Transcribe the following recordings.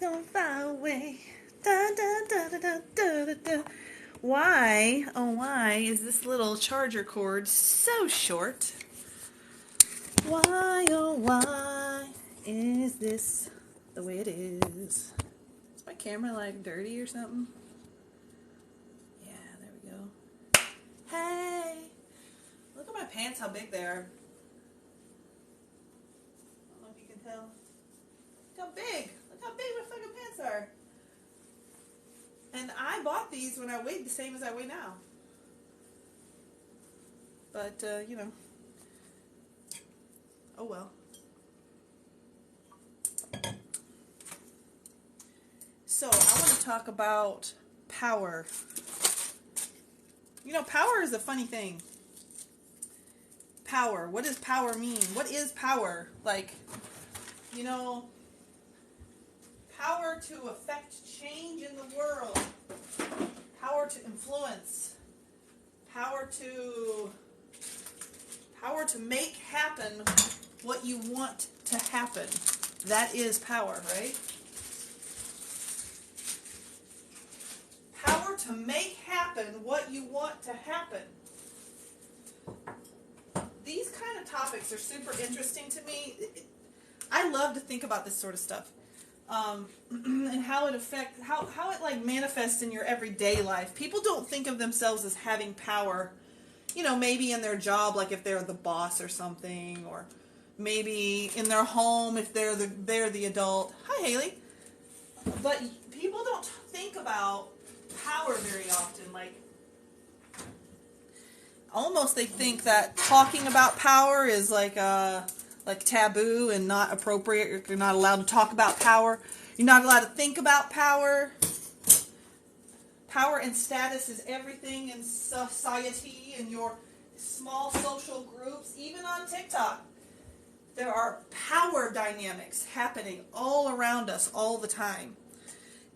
gonna fly away. Da, da, da, da, da, da, da, da. Why, oh why, is this little charger cord so short? Why, oh why, is this the way it is? Is my camera like dirty or something? Yeah, there we go. Hey! Look at my pants, how big they are. I don't know if you can tell. Look how big! Look how big my fucking pants are. And I bought these when I weighed the same as I weigh now. But, you know. Oh well. So, I want to talk about power. You know, power is a funny thing. Power. What does power mean? What is power? Like, you know, power to affect change in the world. Power to influence. Power to make happen what you want to happen. That is power, right? Power to make happen what you want to happen. These kind of topics are super interesting to me. I love to think about this sort of stuff. And how it affects, how it like manifests in your everyday life. People don't think of themselves as having power, you know, maybe in their job, like if they're the boss or something, or maybe in their home if they're the adult. Hi, Haley. But people don't think about power very often. Like, almost they think that talking about power is like taboo and not appropriate. You're not allowed to talk about power. You're not allowed to think about power. Power and status is everything in society, in your small social groups, even on TikTok. There are power dynamics happening all around us all the time.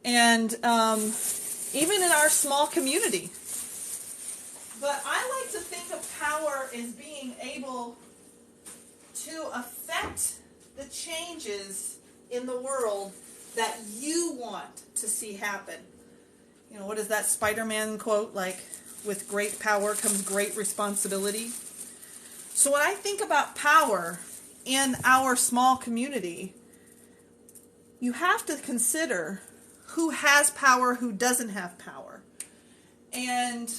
And even in our small community. But I like to think of power as being able to affect the changes in the world that you want to see happen. You know, what is that Spider-Man quote? Like, with great power comes great responsibility. So when I think about power in our small community, you have to consider who has power, who doesn't have power. And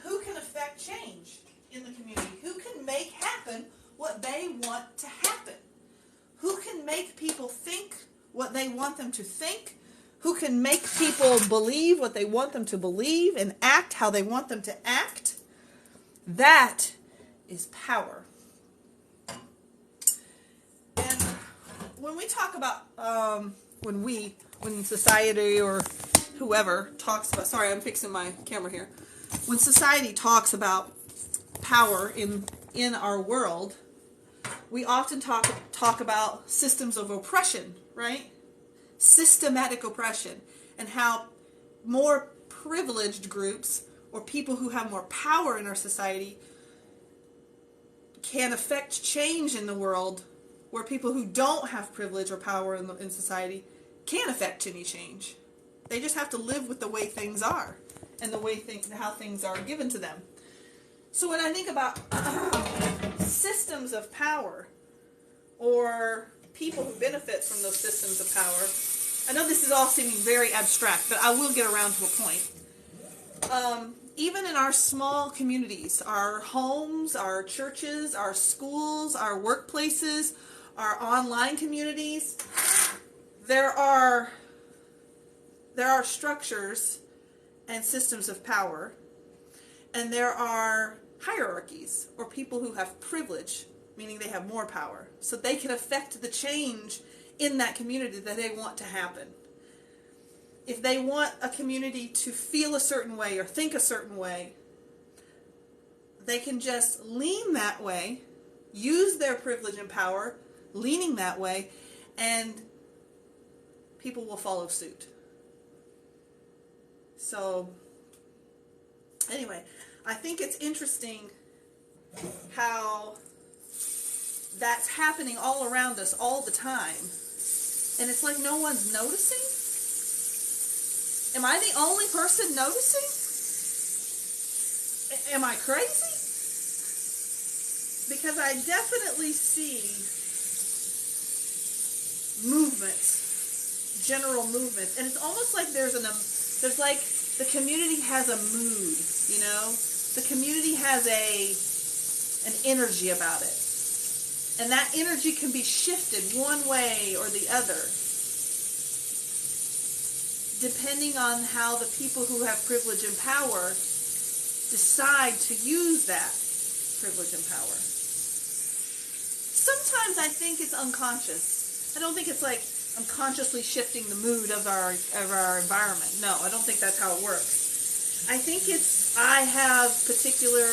who can affect change in the community? Who can make happen what they want to happen? Who can make people think what they want them to think? Who can make people believe what they want them to believe and act how they want them to act? That is power. And when we talk about, when society or whoever talks about, sorry, I'm fixing my camera here. When society talks about power in our world, we often talk about systems of oppression, right? Systematic oppression, and how more privileged groups or people who have more power in our society can affect change in the world, where people who don't have privilege or power in society can't affect any change. They just have to live with the way things are and the way how things are given to them. So when I think about systems of power or people who benefit from those systems of power, I know this is all seeming very abstract, but I will get around to a point. Even in our small communities, our homes, our churches, our schools, our workplaces, our online communities, there are structures and systems of power, and there are hierarchies, or people who have privilege, meaning they have more power, so they can affect the change in that community that they want to happen. If they want a community to feel a certain way or think a certain way, they can just lean that way, use their privilege and power, leaning that way, and people will follow suit. So, anyway, I think it's interesting how that's happening all around us all the time. And it's like no one's noticing. Am I the only person noticing? Am I crazy? Because I definitely see movements, general movements, and it's almost like there's like the community has a mood, you know? The community has an energy about it. And that energy can be shifted one way or the other, depending on how the people who have privilege and power decide to use that privilege and power. Sometimes I think it's unconscious. I don't think it's like I'm consciously shifting the mood of our environment. No, I don't think that's how it works. I think I have particular,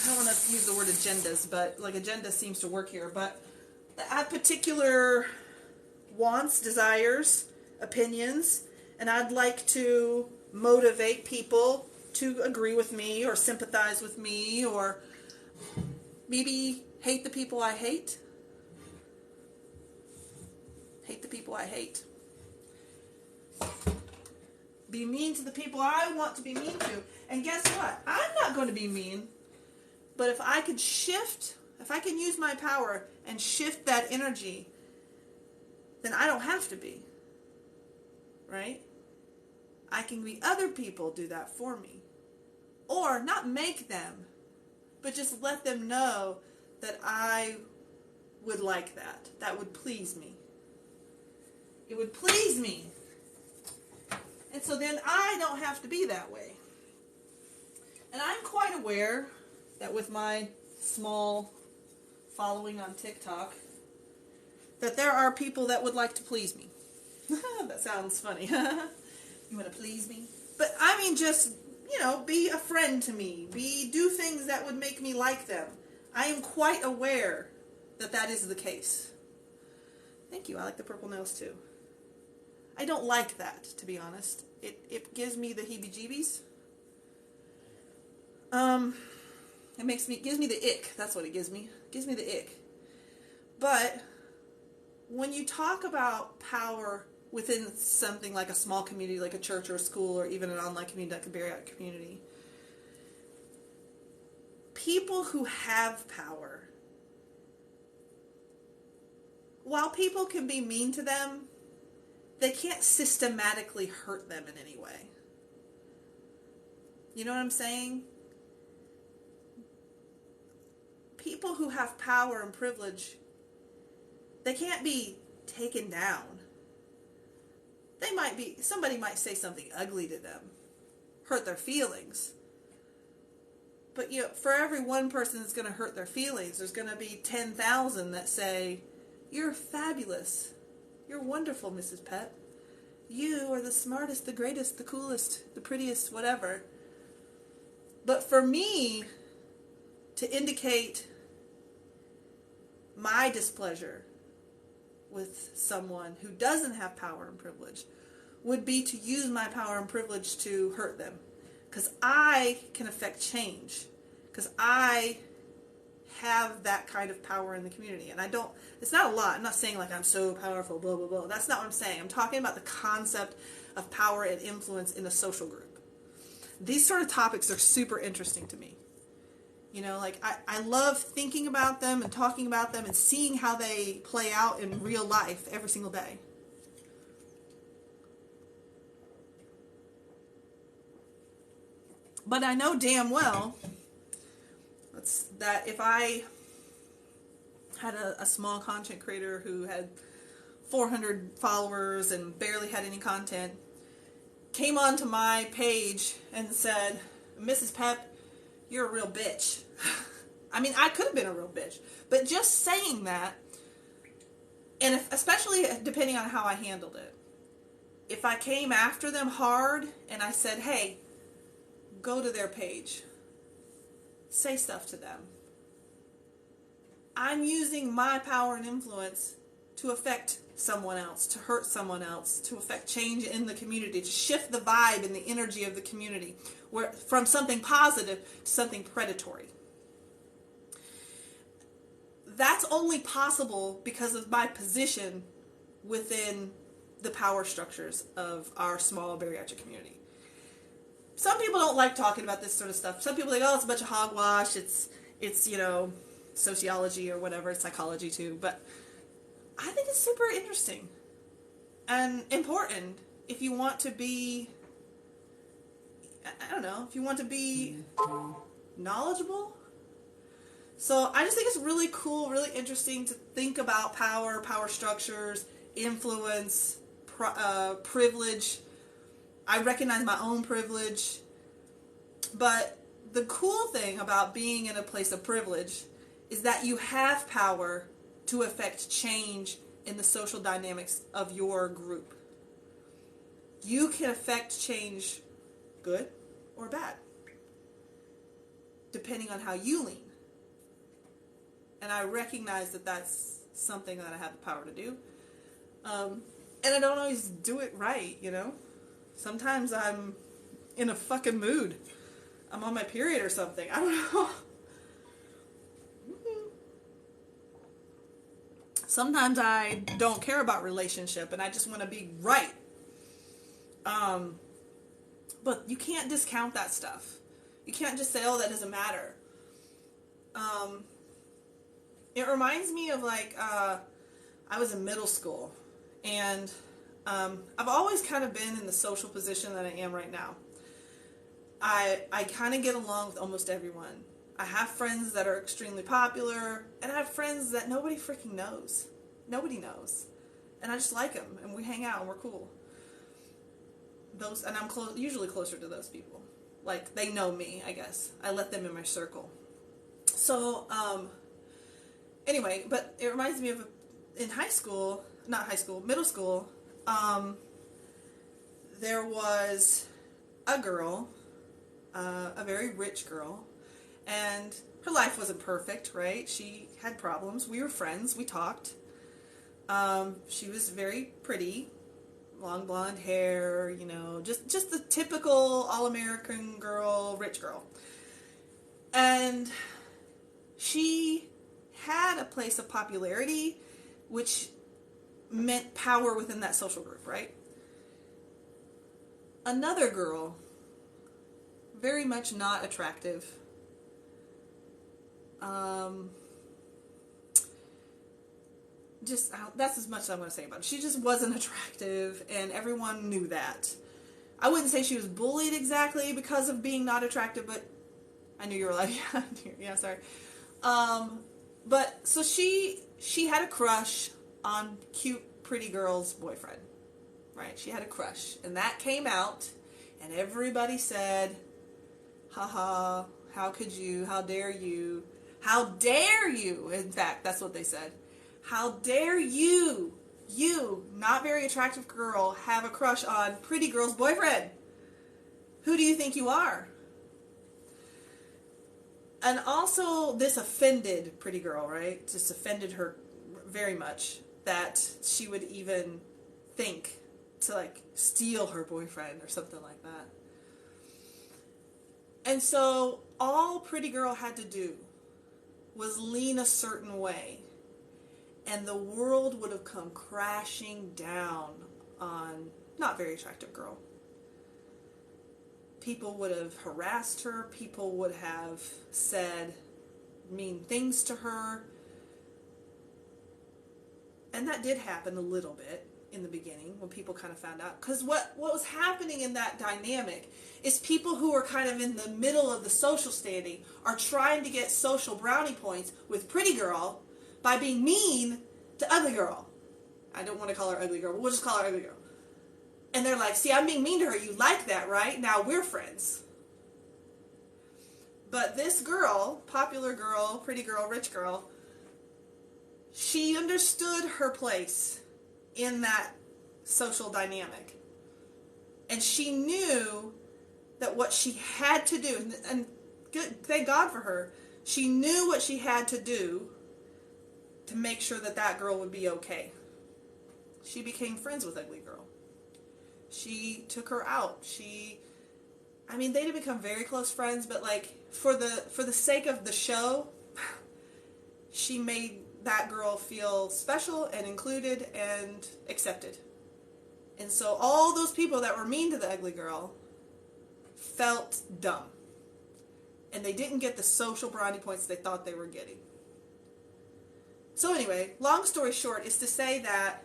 I don't want to use the word agendas, but like agenda seems to work here, but I have particular wants, desires, opinions, and I'd like to motivate people to agree with me or sympathize with me or maybe hate the people I hate. Hate the people I hate. Be mean to the people I want to be mean to. And guess what? I'm not going to be mean. But if I could use my power and shift that energy, then I don't have to be. Right? I can be other people do that for me. Or not make them, but just let them know that I would like that. That would please me. It would please me. And so then I don't have to be that way. And I'm quite aware that with my small following on TikTok, that there are people that would like to please me. That sounds funny. You want to please me? But I mean just, be a friend to me. Do things that would make me like them. I am quite aware that that is the case. Thank you. I like the purple nails too. I don't like that, to be honest. It gives me the heebie-jeebies. It gives me the ick. That's what it gives me. It gives me the ick. But when you talk about power within something like a small community, like a church or a school, or even an online community that could be a community, people who have power, while people can be mean to them, they can't systematically hurt them in any way. You know what I'm saying? People who have power and privilege, they can't be taken down. Somebody might say something ugly to them, hurt their feelings. But for every one person that's going to hurt their feelings, there's going to be 10,000 that say, "You're fabulous. You're wonderful, Mrs. Pet. You are the smartest, the greatest, the coolest, the prettiest, whatever." But for me to indicate my displeasure with someone who doesn't have power and privilege would be to use my power and privilege to hurt them. Because I can affect change. Because I have that kind of power in the community. And it's not a lot. I'm not saying like I'm so powerful, blah, blah, blah. That's not what I'm saying. I'm talking about the concept of power and influence in a social group. These sort of topics are super interesting to me. I love thinking about them and talking about them and seeing how they play out in real life every single day. But I know damn well that if I had a small content creator who had 400 followers and barely had any content, came onto my page and said, "Mrs. Pep, you're a real bitch." I mean, I could have been a real bitch. But just saying that, and especially depending on how I handled it, if I came after them hard and I said, "Hey, go to their page, say stuff to them," I'm using my power and influence to affect someone else, to hurt someone else, to affect change in the community, to shift the vibe and the energy of the community from something positive to something predatory. that's only possible because of my position within the power structures of our small bariatric community. Some people don't like talking about this sort of stuff. Some people think, oh, it's a bunch of hogwash. It's sociology or whatever. It's psychology too. But I think it's super interesting and important if you want to be, I don't know, if you want to be knowledgeable. So I just think it's really cool, really interesting to think about power structures, influence, privilege. I recognize my own privilege. But the cool thing about being in a place of privilege is that you have power to affect change in the social dynamics of your group. You can affect change, good or bad, depending on how you lean. And I recognize that that's something that I have the power to do. And I don't always do it right, Sometimes I'm in a fucking mood. I'm on my period or something. I don't know. Sometimes I don't care about relationship and I just want to be right. But you can't discount that stuff. You can't just say, oh, that doesn't matter. It reminds me of I was in middle school and I've always kind of been in the social position that I am right now. I kind of get along with almost everyone. I have friends that are extremely popular, and I have friends that nobody freaking knows. Nobody knows. And I just like them, and we hang out, and we're cool. And I'm usually closer to those people. Like, they know me, I guess. I let them in my circle. So, anyway, but it reminds me of in middle school, there was a girl, a very rich girl, and her life wasn't perfect, right? She had problems. We were friends. We talked. She was very pretty, long blonde hair, just the typical all-American girl, rich girl. And she had a place of popularity, which meant power within that social group, right? Another girl, very much not attractive, that's as much as I'm going to say about it. She just wasn't attractive, and everyone knew that. I wouldn't say she was bullied exactly because of being not attractive, but I knew you were like, yeah, sorry. But so she had a crush on cute, pretty girl's boyfriend, right? She had a crush, and that came out, and everybody said, haha, how could you, how dare you, in fact, that's what they said. How dare you, not very attractive girl, have a crush on pretty girl's boyfriend? Who do you think you are? And also, this offended pretty girl, right? Just offended her very much that she would even think to, steal her boyfriend or something like that. And so, all pretty girl had to do was lean a certain way, and the world would have come crashing down on not very attractive girl. People would have harassed her. People would have said mean things to her. And that did happen a little bit in the beginning when people kind of found out. Because what was happening in that dynamic is people who are kind of in the middle of the social standing are trying to get social brownie points with pretty girl by being mean to ugly girl. I don't want to call her ugly girl, but we'll just call her ugly girl. And they're like, see, I'm being mean to her. You like that, right? Now we're friends. But this girl, popular girl, pretty girl, rich girl, she understood her place in that social dynamic. And she knew that what she had to do, and good, thank God for her, she knew what she had to do to make sure that that girl would be okay. She became friends with ugly girl. She took her out. They didn't become very close friends, but for the sake of the show, she made that girl feel special and included and accepted. And so all those people that were mean to the ugly girl felt dumb. And they didn't get the social brownie points they thought they were getting. So anyway, long story short is to say that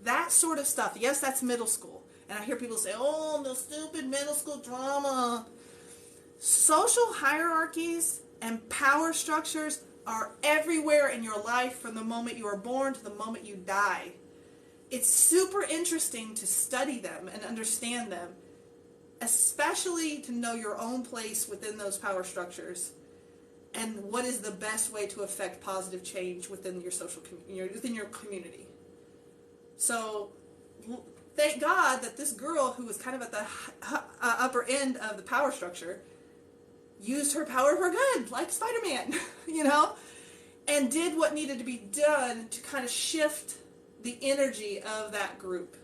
that sort of stuff, yes, that's middle school. And I hear people say, oh, the stupid middle school drama. Social hierarchies and power structures are everywhere in your life from the moment you are born to the moment you die. It's super interesting to study them and understand them, especially to know your own place within those power structures and what is the best way to affect positive change within your social within your community. So thank God that this girl who was kind of at the upper end of the power structure used her power for good, like Spider-Man, and did what needed to be done to kind of shift the energy of that group.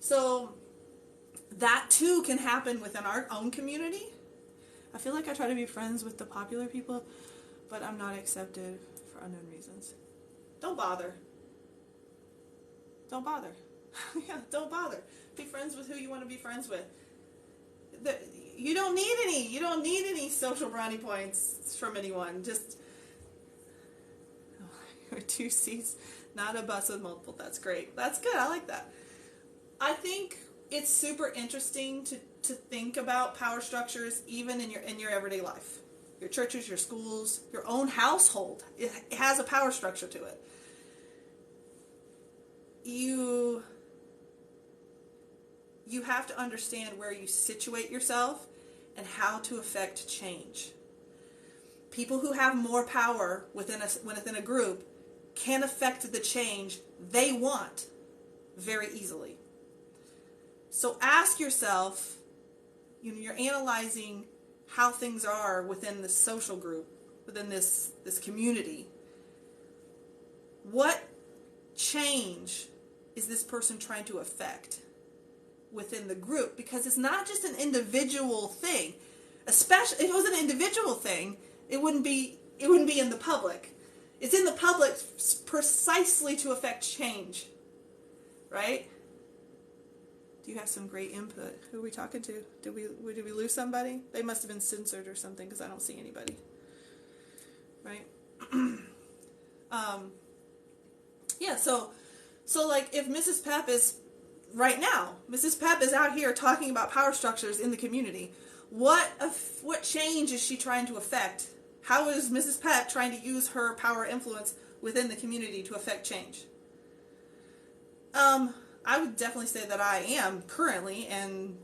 So that too can happen within our own community. I feel like I try to be friends with the popular people, but I'm not accepted for unknown reasons. Don't bother. Don't bother. Yeah, don't bother. Be friends with who you want to be friends with. You don't need any social brownie points from anyone. Just two seats, not a bus with multiple. That's great. That's good. I like that. I think it's super interesting to think about power structures even in your everyday life. Your churches, your schools, your own household. It has a power structure to it. You have to understand where you situate yourself and how to affect change. People who have more power within a group can affect the change they want very easily. So ask yourself, you're analyzing how things are within this social group, within this community. What change is this person trying to affect within the group? Because it's not just an individual thing. Especially if it was an individual thing, it wouldn't be in the public. It's in the public precisely to affect change. Right? Do you have some great input? Who are we talking to? Did we lose somebody? They must have been censored or something because I don't see anybody. Right? Yeah, so like if Mrs. Pep is right now, Mrs. Pep is out here talking about power structures in the community. What change is she trying to affect? How is Mrs. Pep trying to use her power influence within the community to affect change? I would definitely say that I am currently, and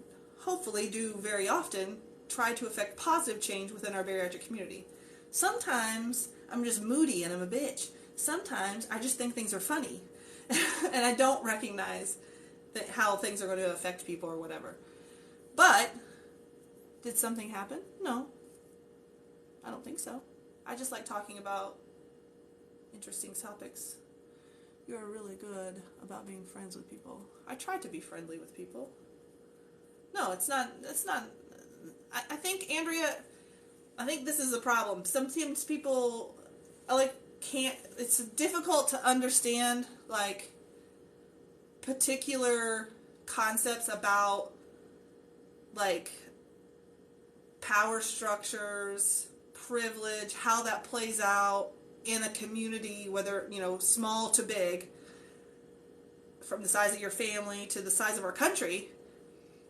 hopefully do very often, try to affect positive change within our bariatric community. Sometimes I'm just moody and I'm a bitch. Sometimes I just think things are funny. And I don't recognize how things are going to affect people or whatever. But, did something happen? No. I don't think so. I just like talking about interesting topics. You are really good about being friends with people. I try to be friendly with people. No, it's not. I think, Andrea, I think this is a problem. Sometimes people, it's difficult to understand, particular concepts about, power structures, privilege, how that plays out in a community, whether, small to big, from the size of your family to the size of our country,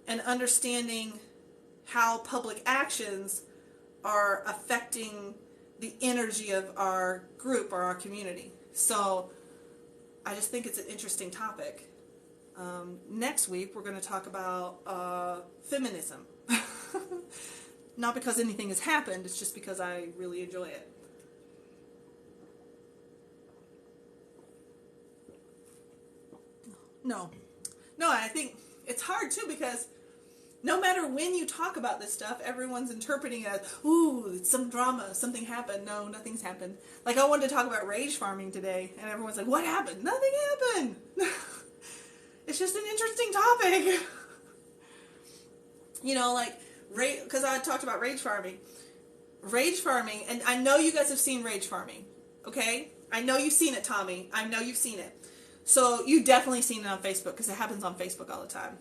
and understanding how public actions are affecting the energy of our group or our community. So I just think it's an interesting topic. Next week we're going to talk about feminism. Not because anything has happened, it's just because I really enjoy it. No, I think it's hard too because no matter when you talk about this stuff, everyone's interpreting it as, ooh, it's some drama, something happened. No, nothing's happened. I wanted to talk about rage farming today, and everyone's like, what happened? Nothing happened. It's just an interesting topic. Because I talked about rage farming. Rage farming, and I know you guys have seen rage farming, okay? I know you've seen it, Tommy. I know you've seen it. So you've definitely seen it on Facebook because it happens on Facebook all the time.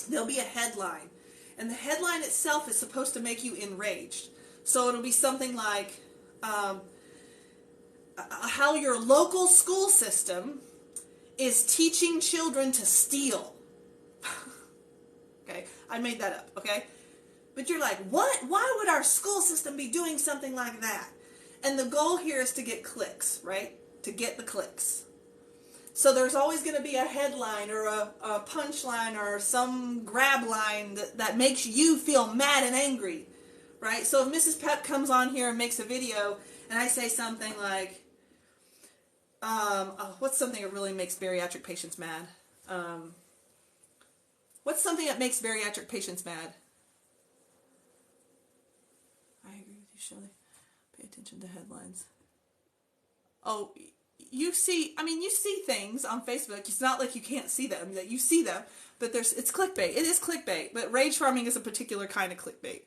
There'll be a headline, and the headline itself is supposed to make you enraged. So it'll be something like how your local school system is teaching children to steal. Okay, I made that up, okay? But you're like, what? Why would our school system be doing something like that? And the goal here is to get clicks, right? To get the clicks. So there's always going to be a headline or a punchline or some grab line that makes you feel mad and angry, right? So if Mrs. Pep comes on here and makes a video and I say something like, what's something that really makes bariatric patients mad? What's something that makes bariatric patients mad? I agree with you, Shelley. Pay attention to headlines. Oh, you see things on Facebook. It's not like you can't see them, that you see them, but it's clickbait. It is clickbait, but rage farming is a particular kind of clickbait.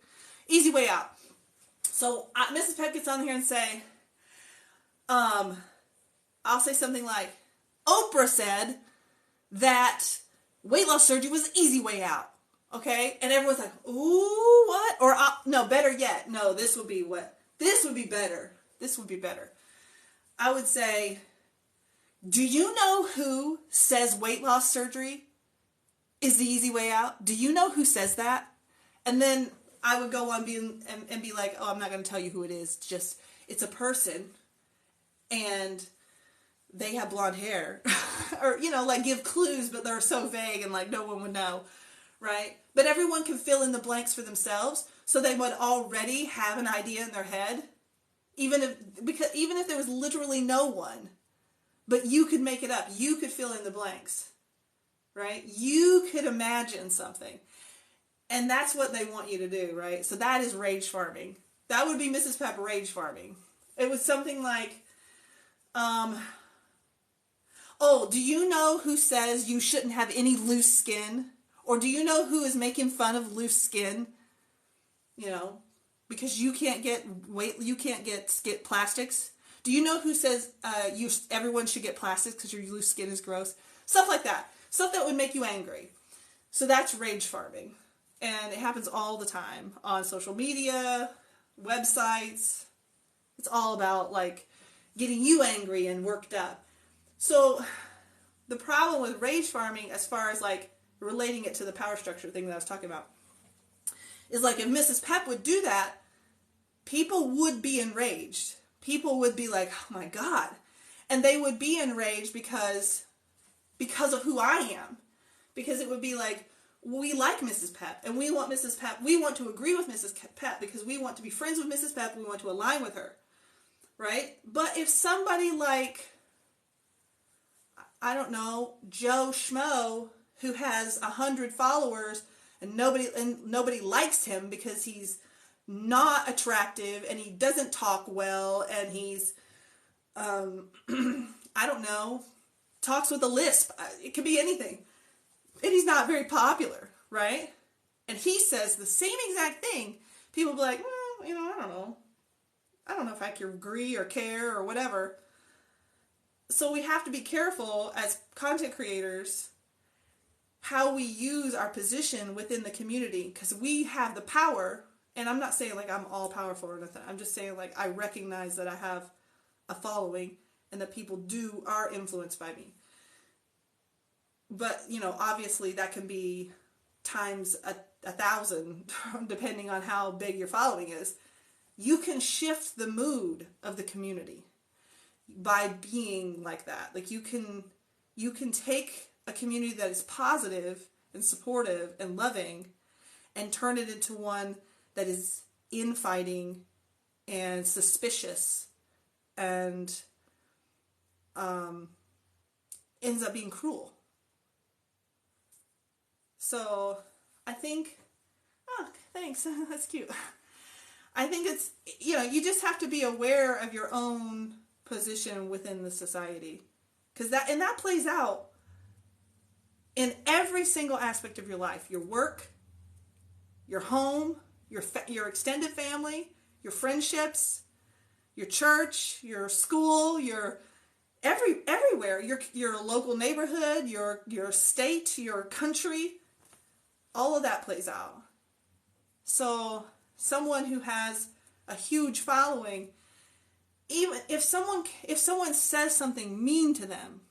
Easy way out. So Mrs. Pep gets on here and say, I'll say something like, Oprah said that weight loss surgery was the easy way out. Okay? And everyone's like, ooh, what? Or, no, better yet. No, this would be what? This would be better. This would be better. I would say, do you know who says weight loss surgery is the easy way out? Do you know who says that? And then I would go on and be like, oh, I'm not going to tell you who it is. Just, it's a person and they have blonde hair. Or, like give clues, but they're so vague and like no one would know, right? But everyone can fill in the blanks for themselves, so they would already have an idea in their head, even if there was literally no one, but you could make it up. You could fill in the blanks, right? You could imagine something. And that's what they want you to do, right? So that is rage farming. That would be Mrs. Pep rage farming. It was something like, oh, do you know who says you shouldn't have any loose skin? Or do you know who is making fun of loose skin? Because you can't get plastics. Do you know who says everyone should get plastics because your loose skin is gross? Stuff like that. Stuff that would make you angry. So that's rage farming. And it happens all the time on social media, websites. It's all about like getting you angry and worked up. So the problem with rage farming, as far as like relating it to the power structure thing that I was talking about, is like if Mrs. Pep would do that, people would be enraged. People would be like, oh my God. And they would be enraged because of who I am. Because it would be like, we like Mrs. Pep and we want Mrs. Pep. We want to agree with Mrs. Pep because we want to be friends with Mrs. Pep. We want to align with her. Right? But if somebody like, I don't know, Joe Schmo, who has 100 followers and nobody likes him because he's not attractive and he doesn't talk well and he's, I don't know, talks with a lisp. It could be anything. And he's not very popular, right? And he says the same exact thing. People will be like, I don't know. I don't know if I can agree or care or whatever. So we have to be careful as content creators how we use our position within the community, because we have the power. And I'm not saying like I'm all powerful or nothing. I'm just saying like I recognize that I have a following and that people are influenced by me. But, obviously that can be times 1,000 depending on how big your following is. You can shift the mood of the community by being like that. Like you can take a community that is positive and supportive and loving and turn it into one that is infighting and suspicious and ends up being cruel. So I think, thanks, that's cute. I think it's, you just have to be aware of your own position within the society. Because that plays out in every single aspect of your life. Your work, your home, your extended family, your friendships, your church, your school, your everywhere, your local neighborhood, your state, your country, all of that plays out. So someone who has a huge following, even if someone says something mean to them,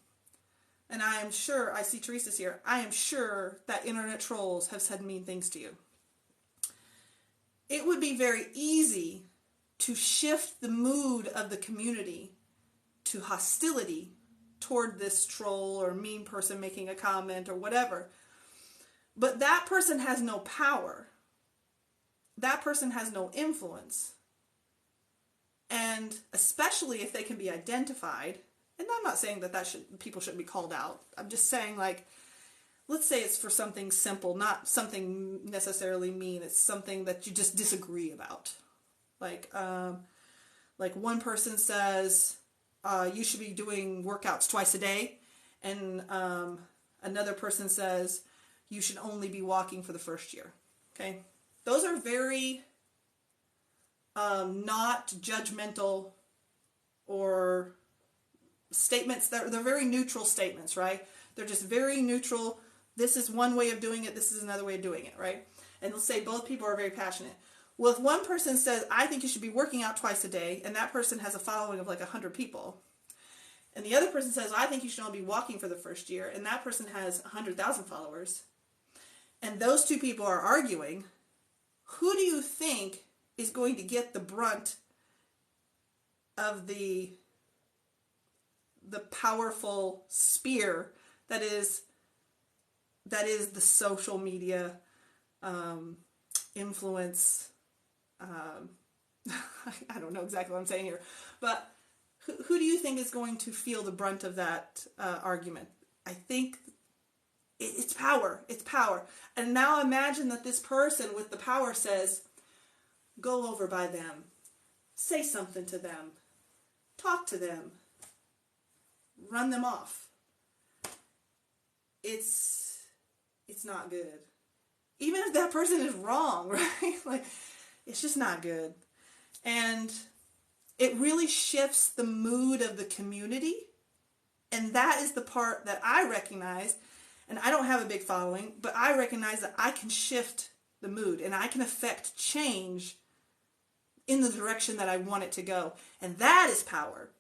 and I am sure, I see Teresa's here, I am sure that internet trolls have said mean things to you. It would be very easy to shift the mood of the community to hostility toward this troll or mean person making a comment or whatever. But that person has no power. That person has no influence. And especially if they can be identified, and I'm not saying that people shouldn't be called out. I'm just saying, like, let's say it's for something simple, not something necessarily mean. It's something that you just disagree about. Like one person says, you should be doing workouts twice a day. And another person says, you should only be walking for the first year. Okay? Those are very not judgmental or statements. They're very neutral statements, right? They're just very neutral. This is one way of doing it. This is another way of doing it, right? And let's say both people are very passionate. Well, if one person says, I think you should be working out twice a day, and that person has a following of like 100 people, and the other person says, I think you should only be walking for the first year, and that person has 100,000 followers, and those two people are arguing, who do you think is going to get the brunt of the powerful spear that is the social media influence? I don't know exactly what I'm saying here, but who do you think is going to feel the brunt of that argument? I think it's power. It's power. And now imagine that this person with the power says, go over by them, say something to them, talk to them, run them off. It's not good. Even if that person is wrong, right? Like, it's just not good. And it really shifts the mood of the community. And that is the part that I recognize. And I don't have a big following, but I recognize that I can shift the mood and I can affect change in the direction that I want it to go. And that is power.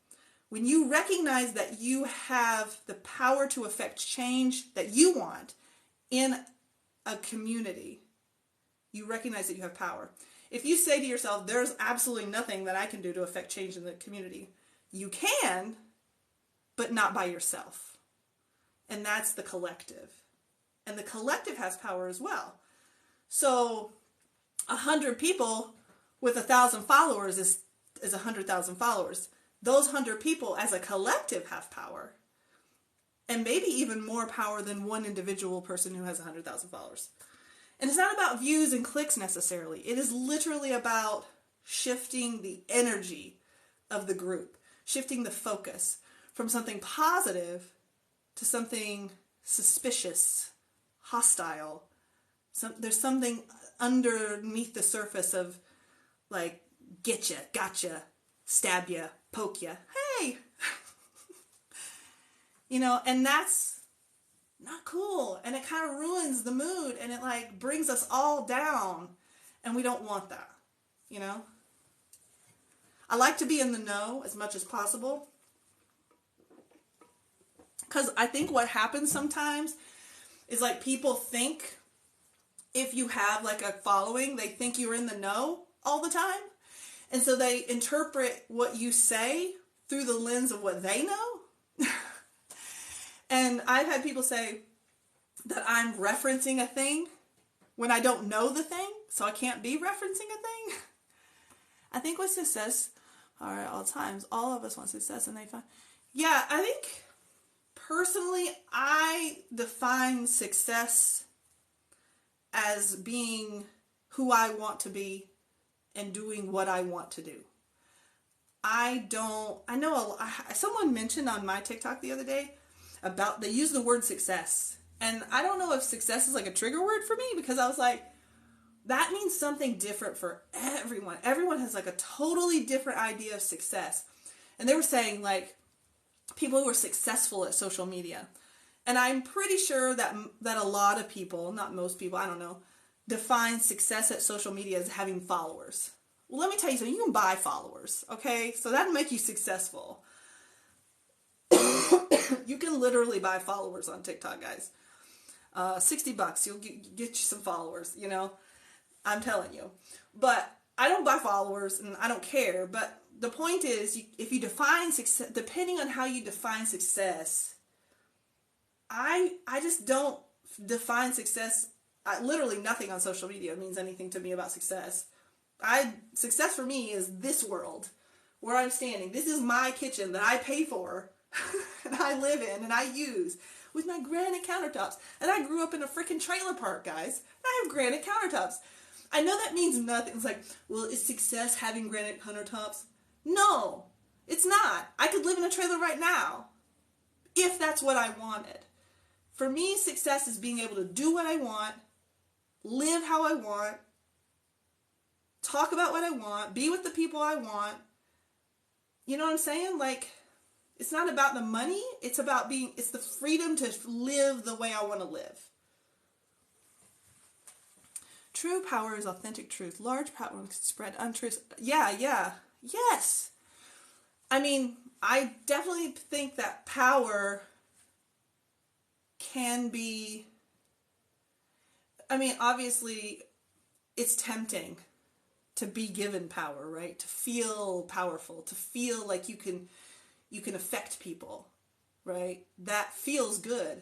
When you recognize that you have the power to affect change that you want in a community, you recognize that you have power. If you say to yourself, there's absolutely nothing that I can do to affect change in the community, you can, but not by yourself. And that's the collective. And the collective has power as well. So 100 people with 1,000 followers is 100,000 followers. Those 100 people as a collective have power. And maybe even more power than one individual person who has 100,000 followers. And it's not about views and clicks necessarily. It is literally about shifting the energy of the group, shifting the focus from something positive to something suspicious, hostile. There's something underneath the surface of like, getcha, gotcha, stab ya, poke ya, hey! And that's not cool. And it kind of ruins the mood and it like brings us all down. And we don't want that, I like to be in the know as much as possible. Because I think what happens sometimes is like people think if you have like a following, they think you're in the know all the time. And so they interpret what you say through the lens of what they know. And I've had people say that I'm referencing a thing when I don't know the thing, so I can't be referencing a thing. I think what success are at all times, all of us want success and they find. Yeah, I think personally, I define success as being who I want to be and doing what I want to do. Someone mentioned on my TikTok the other day about, they use the word success. And I don't know if success is like a trigger word for me, because I was like, that means something different for everyone. Everyone has like a totally different idea of success. And they were saying like people who are successful at social media. And I'm pretty sure that a lot of people, not most people, I don't know, define success at social media as having followers. Well, let me tell you something. You can buy followers, okay? So that'll make you successful. You can literally buy followers on TikTok, guys. $60, you'll get you some followers, you know? I'm telling you. But I don't buy followers, and I don't care. But the point is, if you define success, depending on how you define success, I just don't define success. Literally nothing on social media means anything to me about success. Success for me is this world where I'm standing. This is my kitchen that I pay for and I live in and I use with my granite countertops. And I grew up in a freaking trailer park, guys. I have granite countertops. I know that means nothing. It's like, well, is success having granite countertops? No, it's not. I could live in a trailer right now if that's what I wanted. For me, success is being able to do what I want, live how I want, talk about what I want, be with the people I want. You know what I'm saying? Like, it's not about the money. It's about it's the freedom to live the way I want to live. True power is authentic truth. Large power can spread untruth. Yeah, yes. I mean, I definitely think that power can be, I mean, obviously, it's tempting to be given power, right? To feel powerful, to feel like you can affect people, right? That feels good.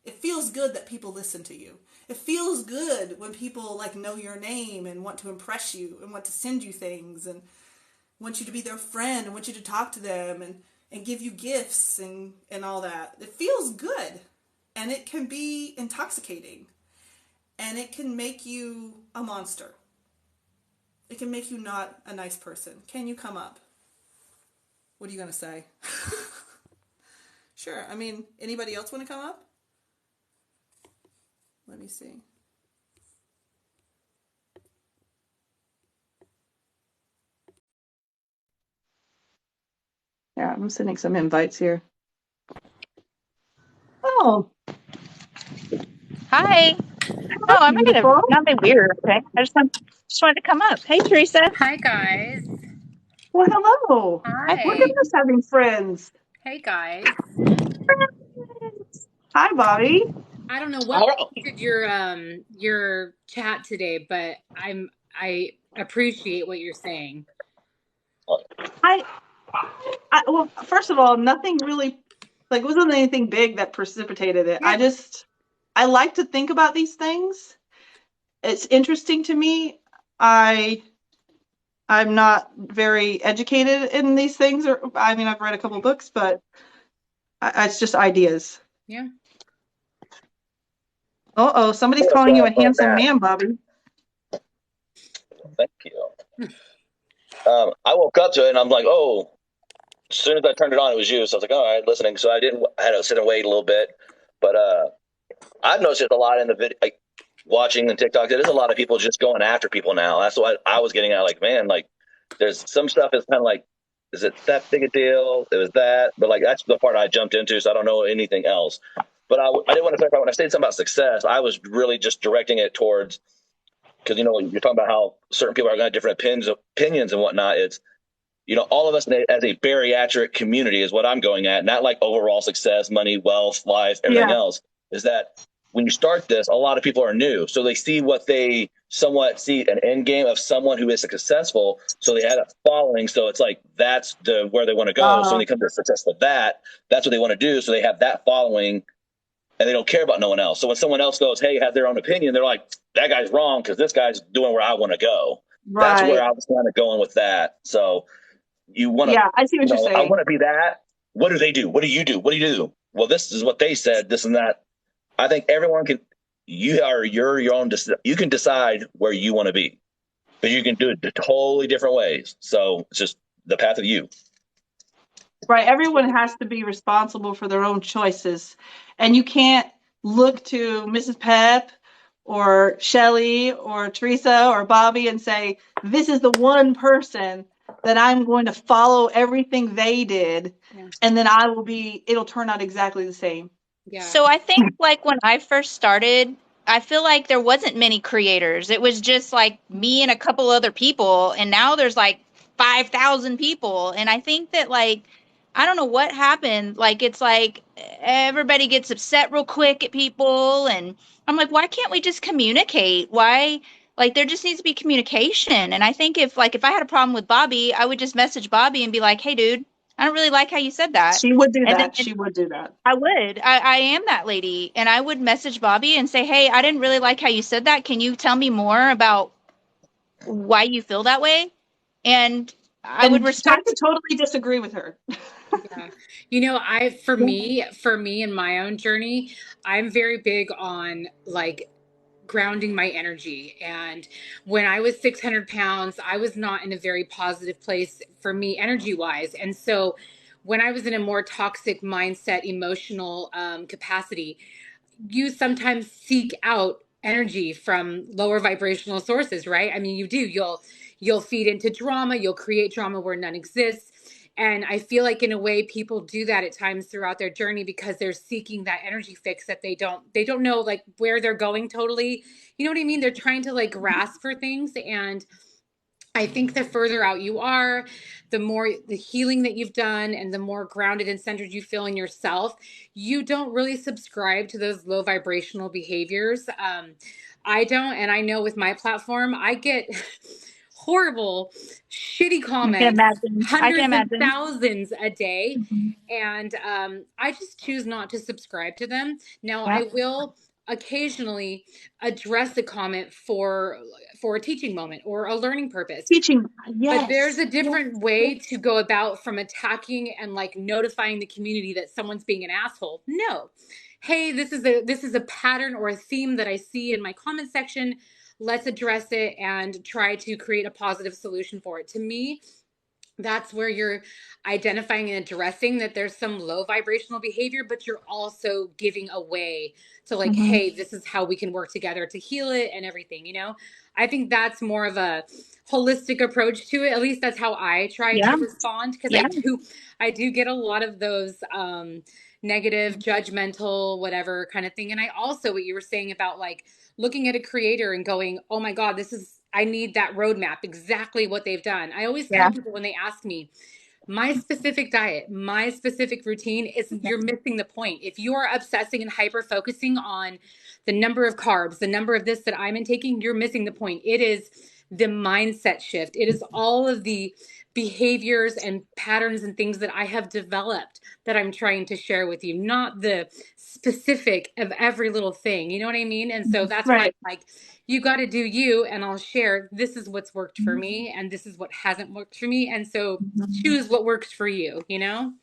It feels good that people listen to you. It feels good when people like know your name and want to impress you and want to send you things and want you to be their friend and want you to talk to them and give you gifts and all that. It feels good, and it can be intoxicating, and it can make you a monster. It can make you not a nice person. Can you come up? What are you going to say? Sure. I mean, anybody else want to come up? Let me see. Yeah, I'm sending some invites here. Oh. Hi. Oh, I'm not gonna nothing weird. Okay, I just wanted to come up. Hey, Teresa. Hi, guys. Well, hello. Hi. Look at us having friends. Hey, guys. Hi, Bobby. I don't know what prompted your chat today, but I appreciate what you're saying. Well, first of all, nothing really, like, it wasn't anything big that precipitated it. Yeah. I like to think about these things. It's interesting to me. I'm not very educated in these things, I mean, I've read a couple books, but it's just ideas. Yeah. Somebody's calling you a handsome man, Bobby. Thank you. I woke up to it and I'm like, oh, as soon as I turned it on, it was you. So I was like, all right, listening. So I had to sit and wait a little bit. But I've noticed it a lot in the video, like watching the TikTok. There's a lot of people just going after people now. That's what I was getting at. Like, man, like there's some stuff is kind of like, is it that big a deal? It was that. But like, that's the part I jumped into. So I don't know anything else. But I didn't want to talk about when I said something about success. I was really just directing it towards, because, you know, you're talking about how certain people are going to have different opinions and whatnot. It's, you know, all of us as a bariatric community is what I'm going at. Not like overall success, money, wealth, life, everything else. Is that when you start this, a lot of people are new. So they see what they somewhat see an end game of someone who is successful. So they had a following. So it's like that's where they want to go. So when they come to success with that, that's what they want to do. So they have that following. And they don't care about no one else. So when someone else goes, hey, have their own opinion, they're like, that guy's wrong because this guy's doing where I want to go. Right. That's where I was kind of going with that. So you want to, I see what you're saying. I want to be that. What do they do? What do you do? What do you do? Well, this is what they said, this and that. I think everyone can, you're your own, you can decide where you want to be, but you can do it totally different ways. So it's just the path of you. Right. Everyone has to be responsible for their own choices. And you can't look to Mrs. Pep or Shelly or Teresa or Bobby and say, this is the one person that I'm going to follow everything they did. Yeah. And then it'll turn out exactly the same. Yeah. So I think like when I first started, I feel like there wasn't many creators. It was just like me and a couple other people, and now there's like 5,000 people. And I think that like I don't know what happened. Like it's like everybody gets upset real quick at people, and I'm like, why can't we just communicate? Why like there just needs to be communication. And I think if I had a problem with Bobby, I would just message Bobby and be like, "Hey dude, I don't really like how you said that." She would do And that. then She would do that. I would. I am that lady. And I would message Bobby and say, "Hey, I didn't really like how you said that. Can you tell me more about why you feel that way?" And I would Teresa respond. totally disagree with her. Yeah. You know, for me in my own journey, I'm very big on like grounding my energy. And when I was 600 pounds, I was not in a very positive place for me energy wise. And so when I was in a more toxic mindset, emotional capacity, you sometimes seek out energy from lower vibrational sources, right? I mean, you do. You'll feed into drama, you'll create drama where none exists. And I feel like in a way people do that at times throughout their journey because they're seeking that energy fix that they don't know like where they're going totally. You know what I mean? They're trying to like grasp for things. And I think the further out you are, the more the healing that you've done and the more grounded and centered you feel in yourself, you don't really subscribe to those low vibrational behaviors. I don't. And I know with my platform, I get horrible, shitty I can comments, imagine. I can hundreds and imagine. thousands a day. Mhm. And I just choose not to subscribe to them. Now, Yeah. I will occasionally address a comment for a teaching moment or a learning purpose. Teaching. But there's Yes. a different way to go about from attacking and like notifying the community that someone's being an asshole. No. Hey, this is a pattern or a theme that I see in my comment section. Let's address it and try to create a positive solution for it. To me, that's where you're identifying and addressing that there's some low vibrational behavior, but you're also giving away to like, Mhm. hey, this is how we can work together to heal it and everything, you know? I think that's more of a holistic approach to it. At least that's how I try Yeah. to respond because Yeah. I do get a lot of those negative, judgmental, whatever kind of thing. And I also what you were saying about like looking at a creator and going, oh my God, I need that roadmap, exactly what they've done. I always tell Yeah. people when they ask me, my specific diet, my specific routine is you're missing the point. If you are obsessing and hyper focusing on the number of carbs, the number of this that I'm intaking, you're missing the point. It is the mindset shift. It is all of the behaviors and patterns and things that I have developed that I'm trying to share with you, not the specific of every little thing. You know what I mean? And so that's why I'm Right. like, you got to do you, and I'll share this is what's worked for me and this is what hasn't worked for me. And so choose what works for you, you know?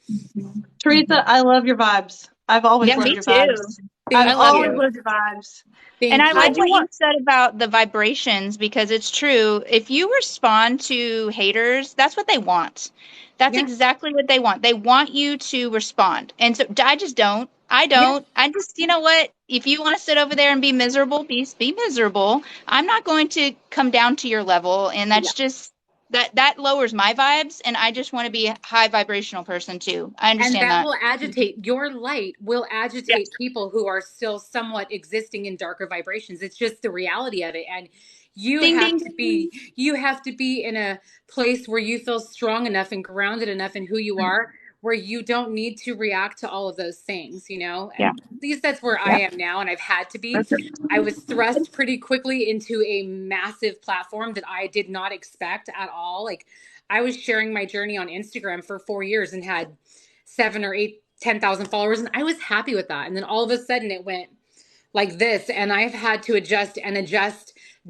Teresa, I love your vibes. I've always Yeah, loved me your too. vibes. Thank I've I love always you. you. loved your vibes. And Thank I I like you. do what you want. said about the vibrations because it's true. If you respond to haters, that's what they want. That's Yeah. exactly what they want. They want you to respond. And so I just don't. I Yeah. don't. I just, you know what? If you want to sit over there and be miserable, be miserable. I'm not going to come down to your level. And Yeah. that's just that lowers my vibes. And I just want to be a high vibrational person too. I And understand that that. will agitate, your light will Yes. agitate people who are still somewhat existing in darker vibrations. It's just the reality of it. And you Ding have ding to be ding. you have to be in a place where you feel strong enough and grounded enough in who you are, where you don't need to react to all of those things, you know? Yeah. And at least that's where I Yeah. am now, and I've had to be. I was thrust pretty quickly into a massive platform that I did not expect at all. Like I was sharing my journey on Instagram for 4 years and had 7 or 8, 10,000 followers. And I was happy with that. And then all of a sudden it went like this. And I've had to adjust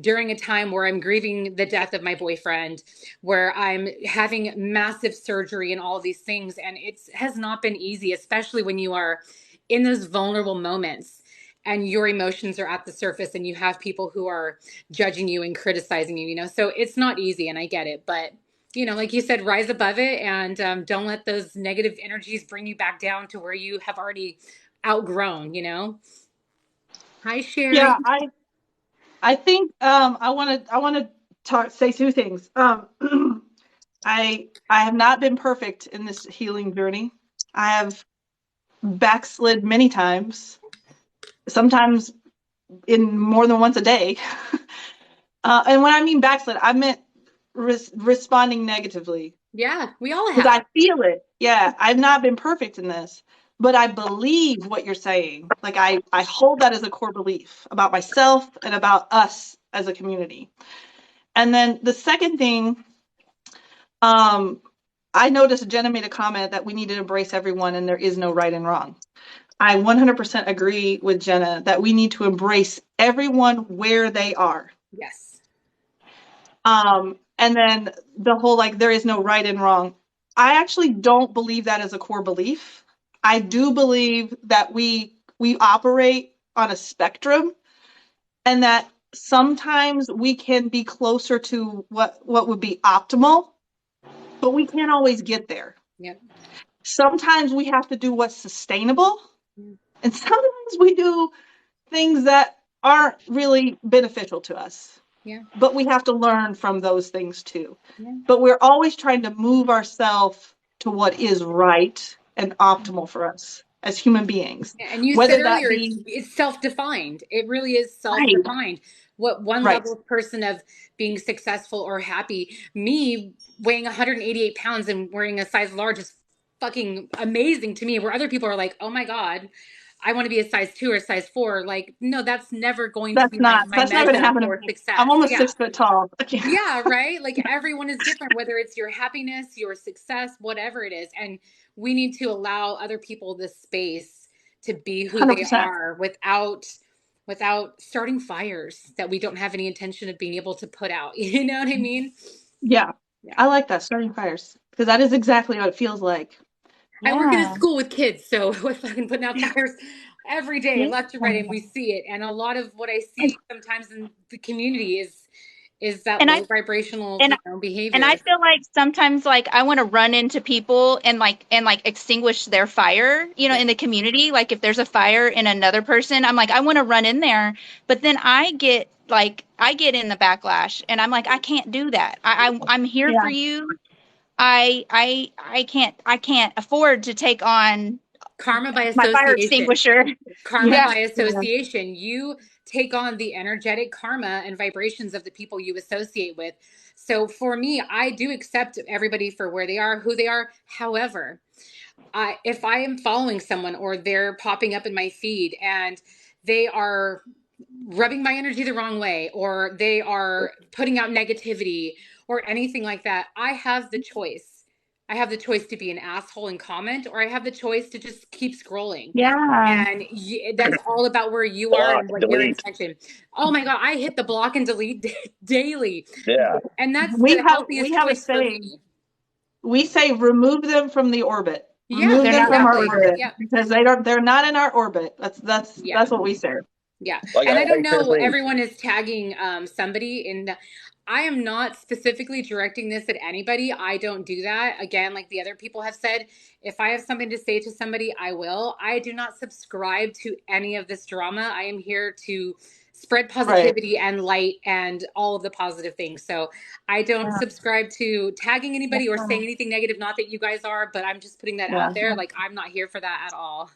during a time where I'm grieving the death of my boyfriend, where I'm having massive surgery and all of these things. And it has not been easy, especially when you are in those vulnerable moments and your emotions are at the surface and you have people who are judging you and criticizing you, you know? So it's not easy and I get it, but you know, like you said, rise above it and don't let those negative energies bring you back down to where you have already outgrown, you know? Hi, Sherry. Yeah, I think I want to say two things. I have not been perfect in this healing journey. I have backslid many times, sometimes in more than once a day. And when I mean backslid, I meant responding negatively. Yeah, we all Because have. I feel it. Yeah, I've not been perfect in this, but I believe what you're saying. Like I hold that as a core belief about myself and about us as a community. And then the second thing, I noticed Jenna made a comment that we need to embrace everyone and there is no right and wrong. I 100% agree with Jenna that we need to embrace everyone where they are. Yes. And then the whole like there is no right and wrong. I actually don't believe that as a core belief. I do believe that we operate on a spectrum and that sometimes we can be closer to what would be optimal, but we can't always get there. Yep. Sometimes we have to do what's sustainable, and sometimes we do things that aren't really beneficial to us. Yeah. But we have to learn from those things too. Yeah. But we're always trying to move ourselves to what is right and optimal for us as human beings. And you Whether said that earlier, be it's self-defined. It really is right, self-defined. What one right. level of person of being successful or happy, me weighing 188 pounds and wearing a size large is fucking amazing to me, where other people are like, oh my God, I want to be a size 2 or a size 4. Like, no, that's never going to be my That's not going to measure happen to for me. success. I'm almost Yeah. 6 foot tall. Okay. Yeah, right? Like everyone is different, whether it's your happiness, your success, whatever it is. And we need to allow other people the space to be who they 100%. are without starting fires that we don't have any intention of being able to put out. You know what I mean? Yeah. Yeah. I like that, starting fires, because that is exactly what it feels like. I work in a Yeah. school with kids, so we're fucking putting out fires every day, Yeah. left to right, and we see it. And a lot of what I see sometimes in the community is that And low I vibrational, and and I behavior. feel like sometimes like I want to run into people and like extinguish their fire, in the community. Like if there's a fire in another person, I'm like I want to run in there, but then I get in the backlash and I'm like I can't do that. I'm here Yeah. for you. I can't afford to take on Karma by my fire association. extinguisher. Karma Yeah. by association. You take on the energetic karma and vibrations of the people you associate with. So for me, I do accept everybody for where they are, who they are. However, if I am following someone or they're popping up in my feed and they are rubbing my energy the wrong way or they are putting out negativity or anything like that, I have the choice. I have the choice to be an asshole and comment, or I have the choice to just keep scrolling. Yeah. And that's all about where you are Block, and what your delete. intention. Oh my God, I hit the block and delete daily. Yeah. And that's We the have healthiest a choice for saying. me. We say remove them from the orbit. Yeah, Remove They're them not from our exactly. orbit Yeah. because they're not in our orbit. That's Yeah. what we say. Yeah. Like And I don't know, seriously, everyone is tagging somebody in. I am not specifically directing this at anybody. I don't do that. Again, like the other people have said, if I have something to say to somebody, I will. I do not subscribe to any of this drama. I am here to spread Right. positivity and light and all of the positive things. So I don't Yeah. subscribe to tagging anybody or saying anything negative. Not that you guys are, but I'm just putting that Yeah. out there. Like I'm not here for that at all.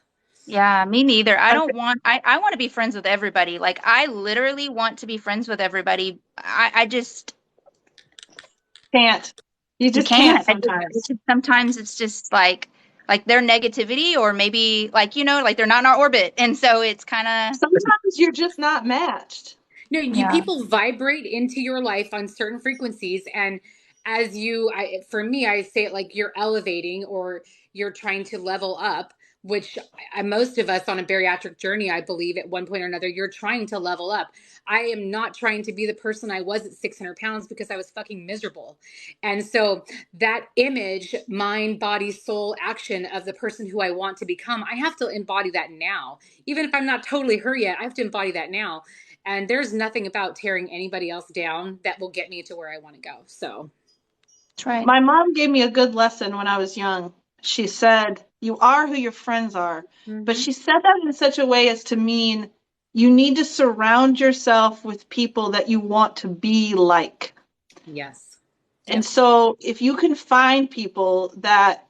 Yeah, me neither. I Okay. don't want I want to be friends with everybody. Like I literally want to be friends with everybody. I just Can't. You you just can't. can't sometimes. Sometimes it's just like their negativity or maybe like like they're not in our orbit. And so it's kind of Sometimes you're just not matched. No, you yeah. people vibrate into your life on certain frequencies, and as for me, I say it like you're elevating or you're trying to level up. Which most of us on a bariatric journey, I believe, at one point or another, you're trying to level up. I am not trying to be the person I was at 600 pounds because I was fucking miserable. And so that image, mind, body, soul, action of the person who I want to become, I have to embody that now. Even if I'm not totally her yet, I have to embody that now. And there's nothing about tearing anybody else down that will get me to where I want to go. So That's right. My mom gave me a good lesson when I was young. She said, "You are who your friends are." But she said that in such a way as to mean you need to surround yourself with people that you want to be like. Yes. And so if you can find people that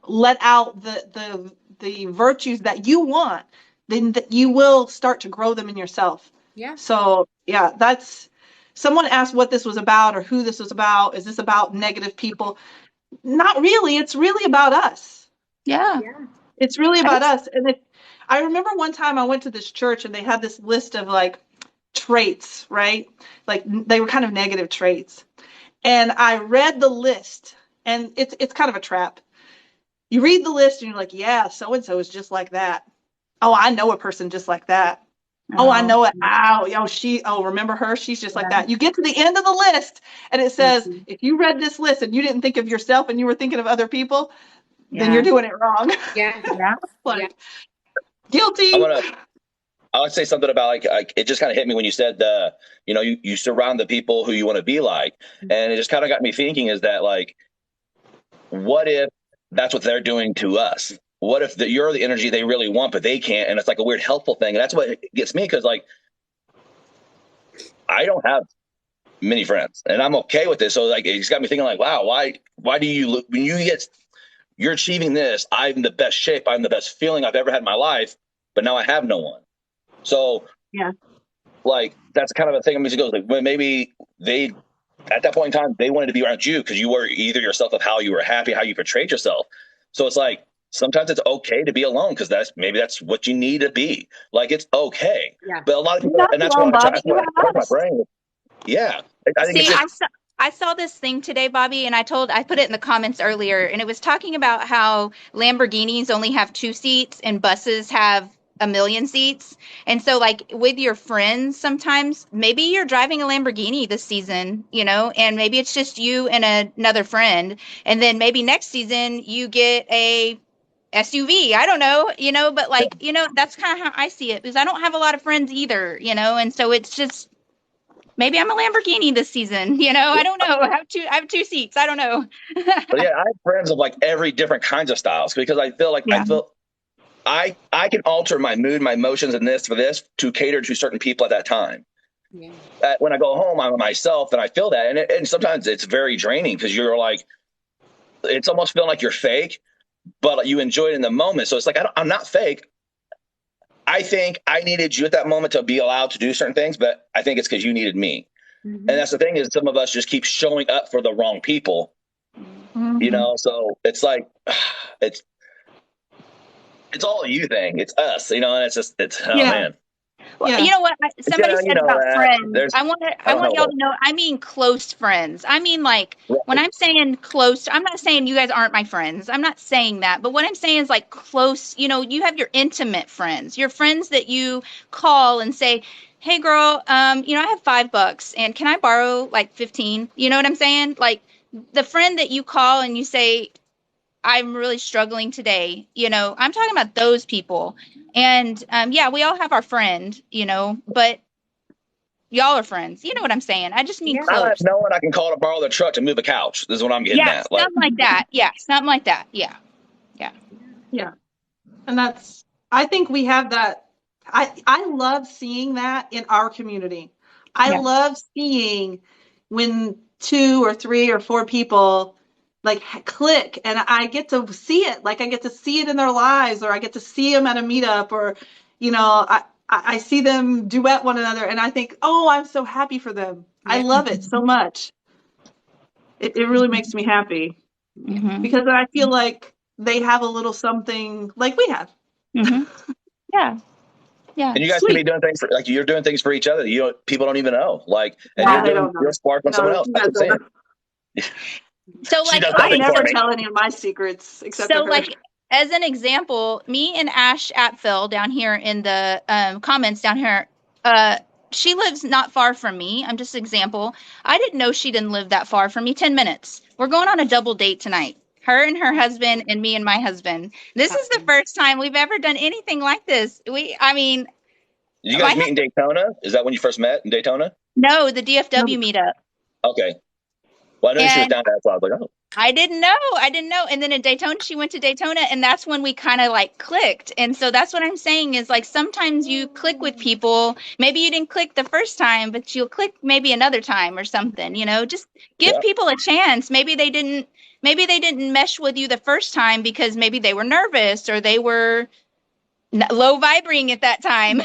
let out the virtues that you want, then you will start to grow them in yourself. Yeah. So yeah, that's, someone asked what this was about or who this was about. Is this about negative people? Not really. It's really about us. Yeah. It's really about us. And I remember one time I went to this church and they had this list of like traits, right? Like they were kind of negative traits. And I read the list, and it's kind of a trap. You read the list and you're like, yeah, so and so is just like that. Oh, I know a person just like that. Oh, I know it. Remember her? She's just like that. You get to the end of the list and it says, if you read this list and you didn't think of yourself and you were thinking of other people, then you're doing it wrong. Yeah. Like, guilty. I would say something about like it just kind of hit me when you said you surround the people who you want to be like, and it just kind of got me thinking, is that like, what if that's what they're doing to us? What if you're the energy they really want, but they can't, and it's like a weird helpful thing, and that's what gets me, because like I don't have many friends, and I'm okay with this. So like it just got me thinking like, wow, why do you look when you're achieving this? I'm in the best shape. I'm the best feeling I've ever had in my life, but now I have no one. So yeah, like that's kind of a thing. I mean, it goes like when maybe they, at that point in time, they wanted to be around you because you were either yourself of how you were happy, how you portrayed yourself. So it's like sometimes it's okay to be alone because that's what you need to be. Like it's okay. Yeah. But a lot of people, and that's what I try to my brain. Yeah, I think See, I saw this thing today, Bobby, and I put it in the comments earlier, and it was talking about how Lamborghinis only have 2 seats and buses have 1,000,000 seats. And so like with your friends, sometimes maybe you're driving a Lamborghini this season, and maybe it's just you and another friend. And then maybe next season you get a SUV. I don't know, but like, that's kind of how I see it, because I don't have a lot of friends either, and so it's just, maybe I'm a Lamborghini this season, I don't know. I have 2 seats. I don't know. But yeah, I have friends of like every different kinds of styles, because I feel like I can alter my mood, my emotions, and this to cater to certain people at that time. Yeah. When I go home, I'm myself, and I feel that, and sometimes it's very draining because you're like, it's almost feeling like you're fake, but you enjoy it in the moment. So it's like I'm not fake. I think I needed you at that moment to be allowed to do certain things, but I think it's because you needed me. Mm-hmm. And that's the thing, is some of us just keep showing up for the wrong people. Mm-hmm. So it's like it's all a you thing. It's us, and man. Well, you know what? Somebody said about friends. I want y'all to know, I mean close friends. I mean, like, when I'm saying close, I'm not saying you guys aren't my friends. I'm not saying that. But what I'm saying is like close, you have your intimate friends, your friends that you call and say, hey girl, I have $5 and can I borrow like 15? You know what I'm saying? Like the friend that you call and you say, I'm really struggling today. I'm talking about those people. And we all have our friend, but y'all are friends. You know what I'm saying? I just need close. I have no one I can call to borrow the truck to move a couch. This is what I'm getting at. Something like that. Yeah, something like that. Yeah. And I think we have that. I love seeing that in our community. I love seeing when 2 or 3 or 4 people like click, and I get to see it. Like I get to see it in their lives, or I get to see them at a meetup, or, I see them duet one another, and I think, oh, I'm so happy for them. Yeah. I love it so much. It really makes me happy because I feel like they have a little something like we have. Yeah. And you guys can be doing things you're doing things for each other. People don't even know. Like, and you're sparking someone else. That's what I'm saying. So like I never tell any of my secrets except so like as an example, me and Ash Atfill down here in the comments down here, she lives not far from me. I'm just an example. I didn't know she didn't live that far from me. 10 minutes. We're going on a double date tonight. Her and her husband and me and my husband. This is the first time we've ever done anything like this. You guys meet in Daytona? Is that when you first met in Daytona? No, the DFW meetup. Okay. Well, I know she was And down there, so I was like, oh, I didn't know. I didn't know. And then in Daytona, she went to Daytona, and that's when we kind of like clicked. And so that's what I'm saying is like sometimes you click with people. Maybe you didn't click the first time, but you'll click maybe another time or something. You know, just give yeah. people a chance. Maybe they didn't. Maybe they didn't mesh with you the first time because maybe they were nervous or they were low vibrating at that time.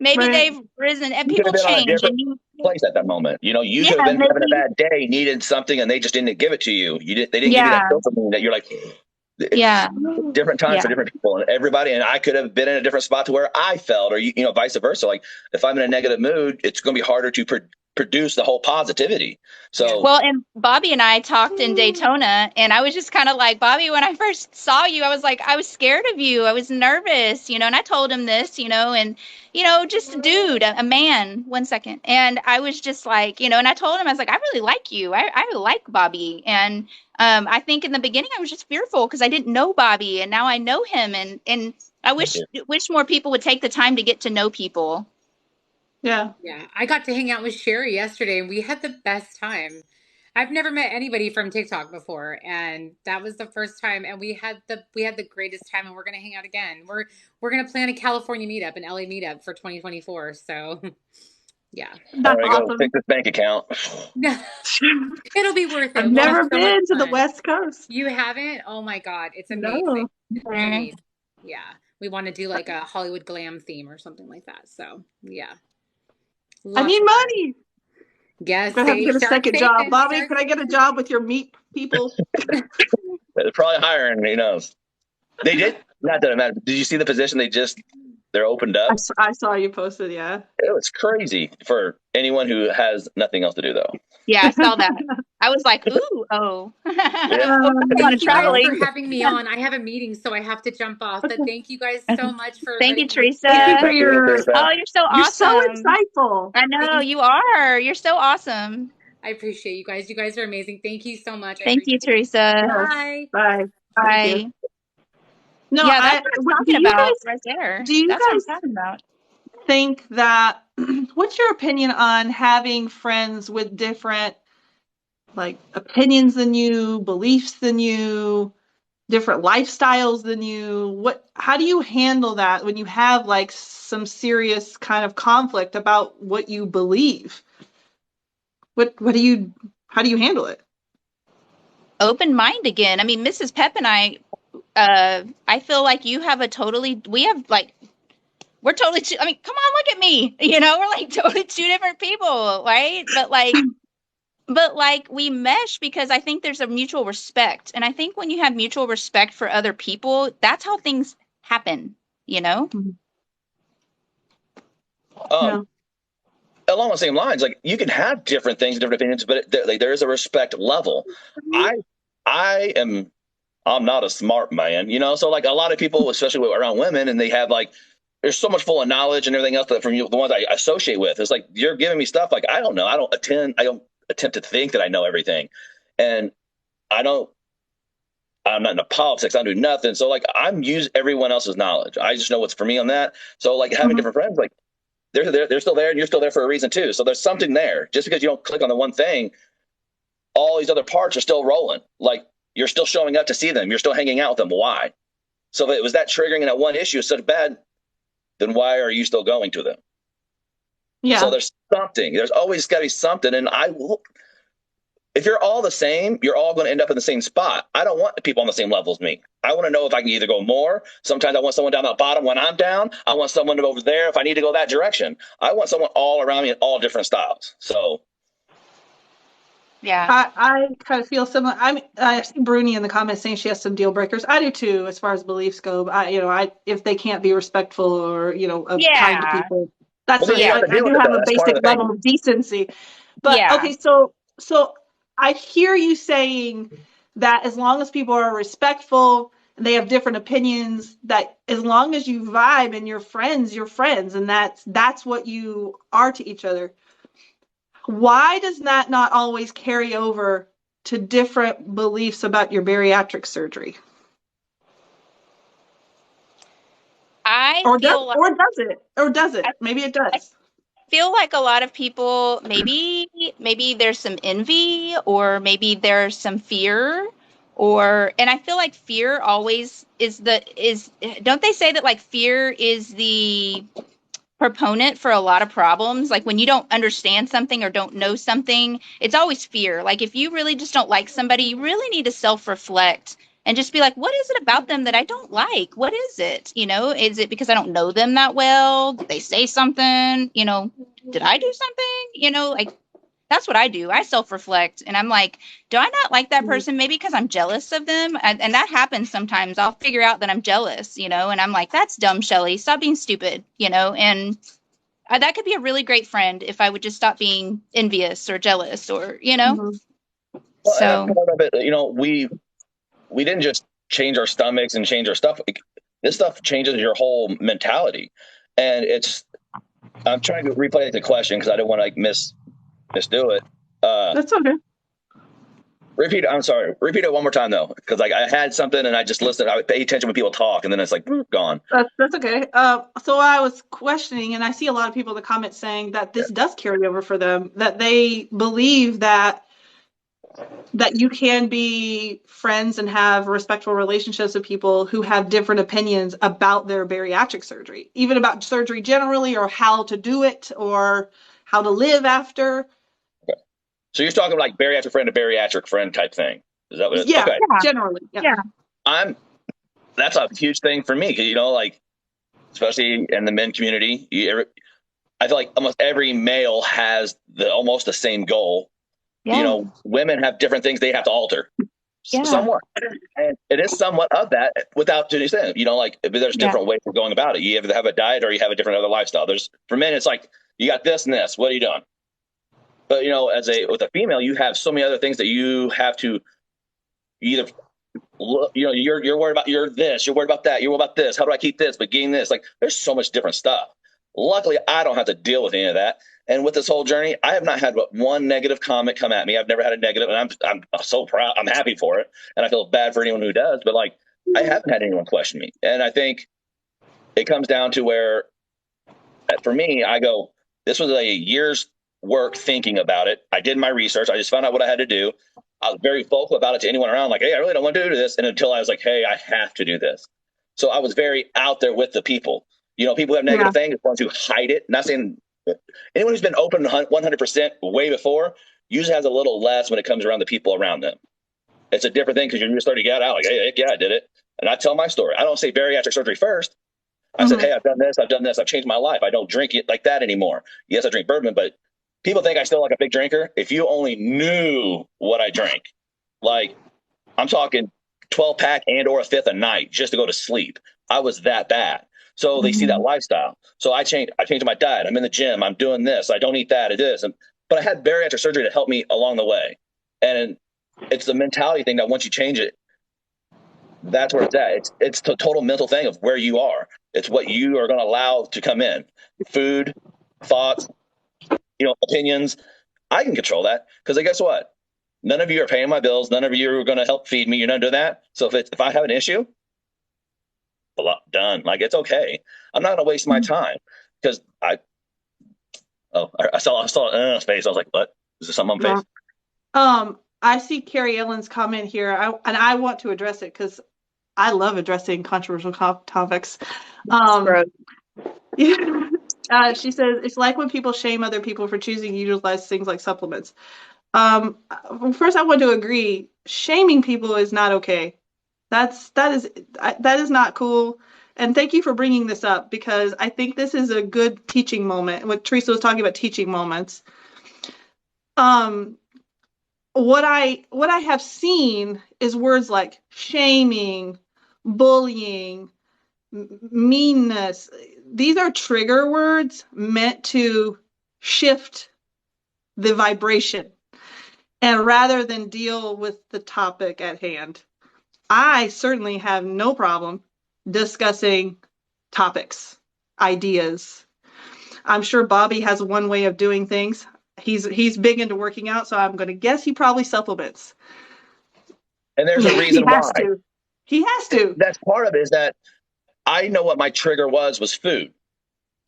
Maybe Right. they've risen, and You could people have been on a change. different And you, place at that moment. You know, you yeah, could have been having a maybe, bad day, needed something, and they just didn't give it to you. They didn't give you that yeah, dopamine that you're like, yeah, different times yeah. for different people and everybody. And I could have been in a different spot to where I felt, or, you know, vice versa. Like if I'm in a negative mood, it's going to be harder to produce the whole positivity. So, Well, and Bobby and I talked in Daytona, and I was just kind of like, Bobby, when I first saw you, I was like, I was scared of you. I was nervous, you know, and I told him this, you know, and, you know, just a dude, a man, 1 second. And I was just like, you know, and I told him, I was like, I really like you. I really like Bobby. And I think in the beginning I was just fearful because I didn't know Bobby, and now I know him. And I wish more people would take the time to get to know people. Yeah. Yeah, I got to hang out with Sherry yesterday and we had the best time. I've never met anybody from TikTok before, and that was the first time, and we had the greatest time, and we're gonna hang out again. We're gonna plan a California meetup, an LA meetup for 2024. So yeah. all That's right, go awesome. fix this bank account. It'll be worth it. I've We'll have never so much been to the fun. West Coast. You haven't? Oh my God, it's amazing. No. It's amazing. Yeah. We want to do like a Hollywood glam theme or something like that. So yeah. I Lots need of fun. money. Yes, I'm gonna have to get a Shark second Tank, job. Bobby, Shark can I get a job with your meat people? They're probably hiring, who knows? They did, not that it matters. Did you see the position they're opened up? I saw you posted, yeah. It was crazy for anyone who has nothing else to do, though. Yeah, I saw that. I was like, ooh, oh. Yeah. Hope I'm on a Thank you guys travel for agent. having me on. I have a meeting, so I have to jump off. But thank you guys so much for Thank you, letting me Teresa. Thank you for Thank you, your. Teresa. Oh, you're so You're so awesome. insightful. I know you are. You're so awesome. I appreciate you guys. You guys are amazing. Thank you so much. I Thank you, appreciate it. Teresa. Bye. Bye. Thank you. Bye. No, Yeah, that's what I'm do talking you about guys right there. do you That's what I'm guys talking about. think that? What's your opinion on having friends with different like opinions than you, beliefs than you, different lifestyles than you? How do you handle that when you have like some serious kind of conflict about what you believe? How do you handle it? Open mind again. I mean, Mrs. Pep and I feel like you have we're totally I mean, come on, look at me. You know, we're like totally two different people, right? But like we mesh because I think there's a mutual respect. And I think when you have mutual respect for other people, that's how things happen, you know? Yeah. Along the same lines, like you can have different things, different opinions, but there is a respect level. I'm not a smart man, you know. So like a lot of people, especially around women, and they have like there's so much full of knowledge and everything else that from you, the ones I associate with. It's like you're giving me stuff like I don't know. I don't attempt to think that I know everything, and I'm not into politics. I don't do nothing. So like I'm use everyone else's knowledge. I just know what's for me on that. So like having different friends, like they're still there, and you're still there for a reason too. So there's something there. Just because you don't click on the one thing, all these other parts are still rolling. Like you're still showing up to see them. You're still hanging out with them. Why? So if it was that triggering and that one issue is such bad, then why are you still going to them? Yeah. So there's something. There's always got to be something. And if you're all the same, you're all going to end up in the same spot. I don't want people on the same level as me. I want to know if I can either go more. Sometimes I want someone down the bottom when I'm down. I want someone over there if I need to go that direction. I want someone all around me in all different styles. So Yeah. I kind of feel similar. I see Bruni in the comments saying she has some deal breakers. I do too, as far as beliefs go. If they can't be respectful or kind to people, that's Well, yeah, I do have a basic level of decency. But Yeah. okay, so I hear you saying that as long as people are respectful and they have different opinions, that as long as you vibe and you're friends, and that's what you are to each other. Why does that not always carry over to different beliefs about your bariatric surgery? Or does it? Maybe it does. feel like a lot of people, maybe there's some envy, or maybe there's some fear, and I feel like fear always is don't they say that like fear is the proponent for a lot of problems? Like when you don't understand something or don't know something, it's always fear. Like if you really just don't like somebody, you really need to self-reflect and just be like, what is it about them that I don't like? What is it? Is it because I don't know them that well? Did they say something? Did I do something? Like that's what I do. I self-reflect and I'm like, do I not like that person? Maybe because I'm jealous of them. And that happens sometimes. I'll figure out that I'm jealous, and I'm like, that's dumb, Shelly. Stop being stupid, and that could be a really great friend if I would just stop being envious or jealous Mhm. Well, So, and part of it, we didn't just change our stomachs and change our stuff. This stuff changes your whole mentality, and I'm trying to replay the question because I didn't want to like misdo it. That's okay. I'm sorry. Repeat it one more time though, because like I had something and I just listened. I would pay attention when people talk, and then it's like gone. That's okay. So I was questioning, and I see a lot of people in the comments saying that this does carry over for them, that they believe that you can be friends and have respectful relationships with people who have different opinions about their bariatric surgery, even about surgery generally, or how to do it, or how to live after. Okay. So you're talking like bariatric friend to bariatric friend type thing. Is that what it is? Yeah, Okay. generally. Yeah. That's a huge thing for me, because like, especially in the men community, I feel like almost every male has almost the same goal. yeah. Women have different things they have to alter. Yeah. Somewhat. And it is somewhat of that without to extent. Like there's different ways of going about it. You either have a diet or you have a different other lifestyle. For men, it's like you got this and this. What are you doing? But with a female, you have so many other things that you have to either look. You're worried about this. You're worried about that. You're worried about this. How do I keep this but gain this? Like there's so much different stuff. Luckily, I don't have to deal with any of that. And with this whole journey, I have not had one negative comment come at me. I've never had a negative, and I'm so proud. I'm happy for it, and I feel bad for anyone who does. But like, I haven't had anyone question me, and I think it comes down to where, for me, I go, this was a year's work thinking about it. I did my research. I just found out what I had to do. I was very vocal about it to anyone around, like, hey, I really don't want to do this, and until I was like, hey, I have to do this. So I was very out there with the people. People who have negative things, ones who hide it. Not saying anyone who's been open 100% way before usually has a little less when it comes around the people around them. It's a different thing because you're just starting to get out like, hey, yeah, I did it. And I tell my story. I don't say bariatric surgery first. I said, hey, I've done this. I've changed my life. I don't drink it like that anymore. Yes, I drink bourbon, but people think I still like a big drinker. If you only knew what I drank, like I'm talking 12-pack and or a fifth a night just to go to sleep. I was that bad. So they see that lifestyle. So I changed my diet. I'm in the gym. I'm doing this. I don't eat that. It is. But I had bariatric surgery to help me along the way. And it's the mentality thing that once you change it, that's where it's at. It's the total mental thing of where you are. It's what you are going to allow to come in. Food, thoughts, opinions. I can control that because guess what? None of you are paying my bills. None of you are going to help feed me. You're not doing that. So if I have an issue, done. Like it's okay. I'm not going to waste my time because I saw face. I was like, what? Is there something on face? I see Carrie Ellen's comment here, and I want to address it because I love addressing controversial topics. She says it's like when people shame other people for choosing to utilize things like supplements. First, I want to agree. Shaming people is not okay. That is not cool. And thank you for bringing this up because I think this is a good teaching moment. What Teresa was talking about, teaching moments. What I have seen is words like shaming, bullying, meanness. These are trigger words meant to shift the vibration, and rather than deal with the topic at hand. I certainly have no problem discussing topics, ideas. I'm sure Bobby has one way of doing things. He's big into working out, so I'm going to guess he probably supplements. And there's a reason why. He has to. That's part of it is that I know what my trigger was food.